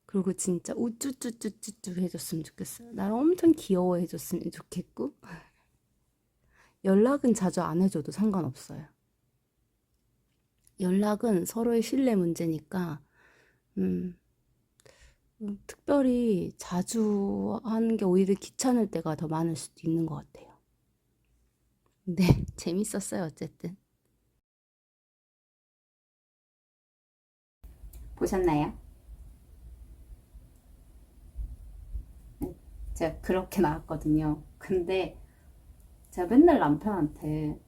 Speaker 2: 그리고 진짜 우쭈쭈쭈쭈쭈 해줬으면 좋겠어요. 나를 엄청 귀여워해줬으면 좋겠고 연락은 자주 안 해줘도 상관없어요. 연락은 서로의 신뢰 문제니까 특별히 자주 하는 게 오히려 귀찮을 때가 더 많을 수도 있는 것 같아요. 근데 재밌었어요, 어쨌든.
Speaker 3: 보셨나요? 제가 그렇게 나왔거든요. 근데 제가 맨날 남편한테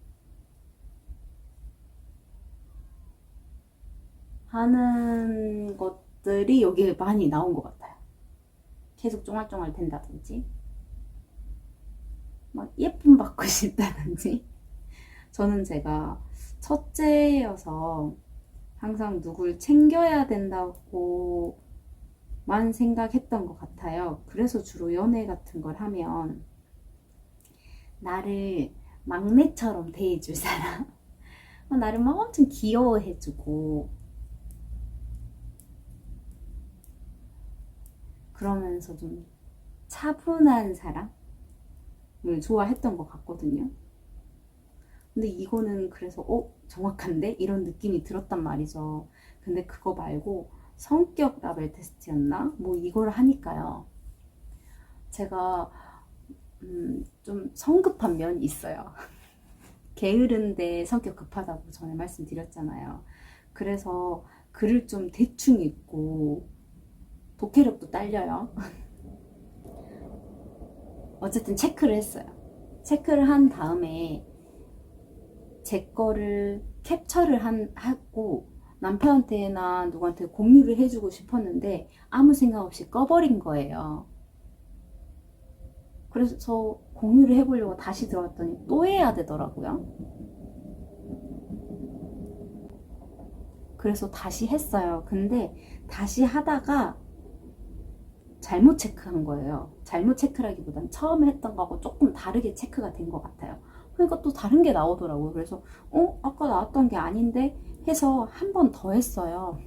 Speaker 3: 하는 것들이 여기에 많이 나온 것 같아요. 계속 쫑알쫑알 된다든지, 막 예쁨 받고 싶다든지. 저는 제가 첫째여서 항상 누굴 챙겨야 된다고만 생각했던 것 같아요. 그래서 주로 연애 같은 걸 하면 나를 막내처럼 대해줄 사람, 나를 막 엄청 귀여워해주고, 그러면서 좀 차분한 사람을 좋아했던 것 같거든요. 근데 이거는 그래서 정확한데? 이런 느낌이 들었단 말이죠. 근데 그거 말고 성격 라벨 테스트였나? 뭐 이걸 하니까요. 제가 좀 성급한 면이 있어요. 게으른데 성격 급하다고 전에 말씀드렸잖아요. 그래서 글을 좀 대충 읽고 독해력도 딸려요. 어쨌든 체크를 했어요. 체크를 한 다음에 제 거를 캡처를 하고 남편한테나 누구한테 공유를 해주고 싶었는데 아무 생각 없이 꺼버린 거예요. 그래서 저 공유를 해보려고 다시 들어갔더니 또 해야 되더라고요. 그래서 다시 했어요. 근데 다시 하다가 잘못 체크한 거예요. 잘못 체크라기보단 처음에 했던 거하고 조금 다르게 체크가 된 것 같아요. 그러니까 또 다른 게 나오더라고요. 그래서 아까 나왔던 게 아닌데 해서 한 번 더 했어요.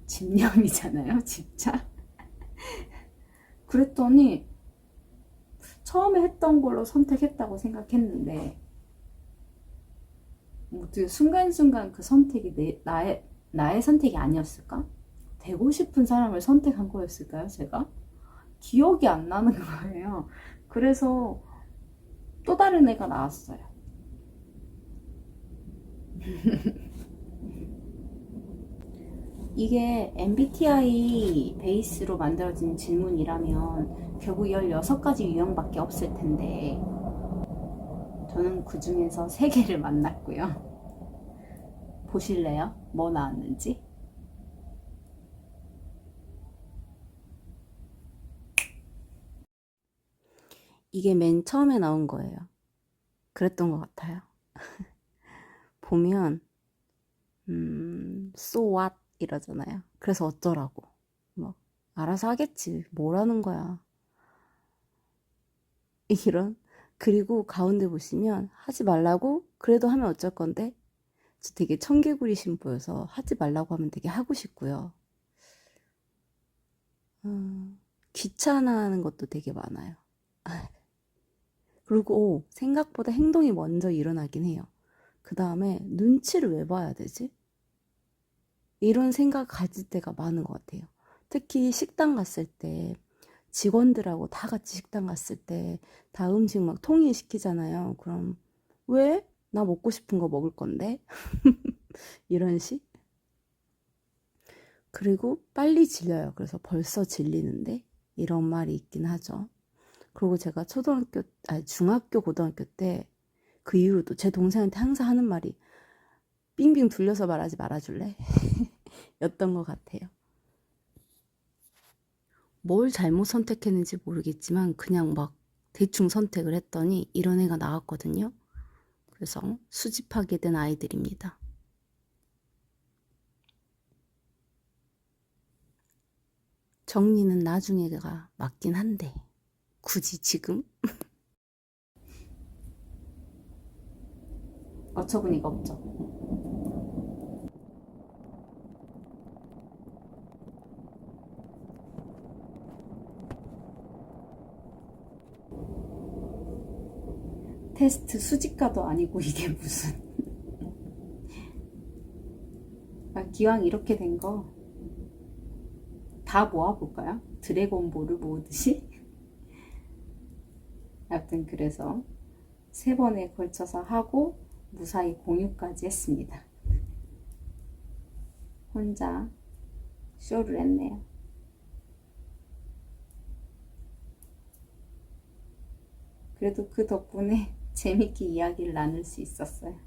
Speaker 3: 집념이잖아요, 진짜. 그랬더니 처음에 했던 걸로 선택했다고 생각했는데 어떻게 순간순간 그 선택이 나의 선택이 아니었을까? 되고 싶은 사람을 선택한 거였을까요, 제가? 기억이 안 나는 거예요. 그래서 또 다른 애가 나왔어요. 이게 MBTI 베이스로 만들어진 질문이라면 결국 16가지 유형밖에 없을 텐데 저는 그 중에서 3개를 만났고요. 보실래요? 뭐 나왔는지? 이게 맨 처음에 나온 거예요. 그랬던 것 같아요. 보면 so what 이러잖아요. 그래서 어쩌라고. 뭐 알아서 하겠지. 뭐라는 거야. 이런. 그리고 가운데 보시면 하지 말라고 그래도 하면 어쩔 건데 저 되게 청개구리 신부여서 하지 말라고 하면 되게 하고 싶고요. 귀찮아하는 것도 되게 많아요. 그리고 생각보다 행동이 먼저 일어나긴 해요. 그 다음에 눈치를 왜 봐야 되지? 이런 생각 가질 때가 많은 것 같아요. 특히 식당 갔을 때 직원들하고 다 같이 식당 갔을 때 다 음식 막 통일시키잖아요. 그럼 왜? 나 먹고 싶은 거 먹을 건데? 이런 식? 그리고 빨리 질려요. 그래서 벌써 질리는데? 이런 말이 있긴 하죠. 그리고 제가 중학교, 고등학교 때 그 이후로도 제 동생한테 항상 하는 말이 빙빙 둘려서 말하지 말아줄래? 였던 것 같아요. 뭘 잘못 선택했는지 모르겠지만 그냥 막 대충 선택을 했더니 이런 애가 나왔거든요. 그래서 수집하게 된 아이들입니다. 정리는 나중에가 맞긴 한데 굳이 지금? 어처구니가 없죠. 테스트 수집가도 아니고 이게 무슨 기왕 이렇게 된 거 다 모아볼까요? 드래곤볼을 모으듯이? 하여튼 그래서 3번에 걸쳐서 하고 무사히 공유까지 했습니다. 혼자 쇼를 했네요. 그래도 그 덕분에 재밌게 이야기를 나눌 수 있었어요.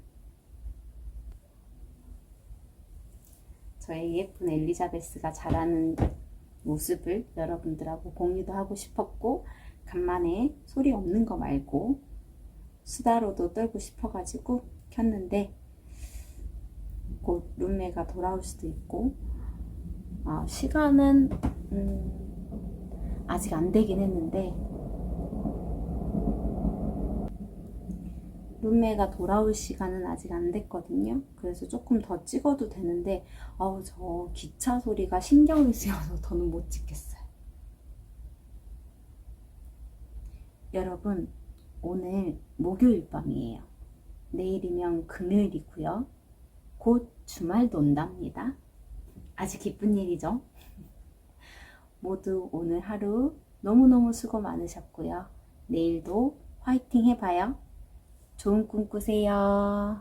Speaker 3: 저의 예쁜 엘리자베스가 자라는 모습을 여러분들하고 공유도 하고 싶었고, 간만에 소리 없는 거 말고 수다로도 떨고 싶어가지고 켰는데, 곧 룸메가 돌아올 수도 있고, 시간은 아직 안 되긴 했는데, 룸메가 돌아올 시간은 아직 안 됐거든요. 그래서 조금 더 찍어도 되는데, 저 기차 소리가 신경이 쓰여서 더는 못 찍겠어요. 여러분, 오늘 목요일 밤이에요. 내일이면 금요일이고요. 곧 주말도 온답니다. 아주 기쁜 일이죠. 모두 오늘 하루 너무너무 수고 많으셨고요. 내일도 화이팅 해봐요. 좋은 꿈 꾸세요.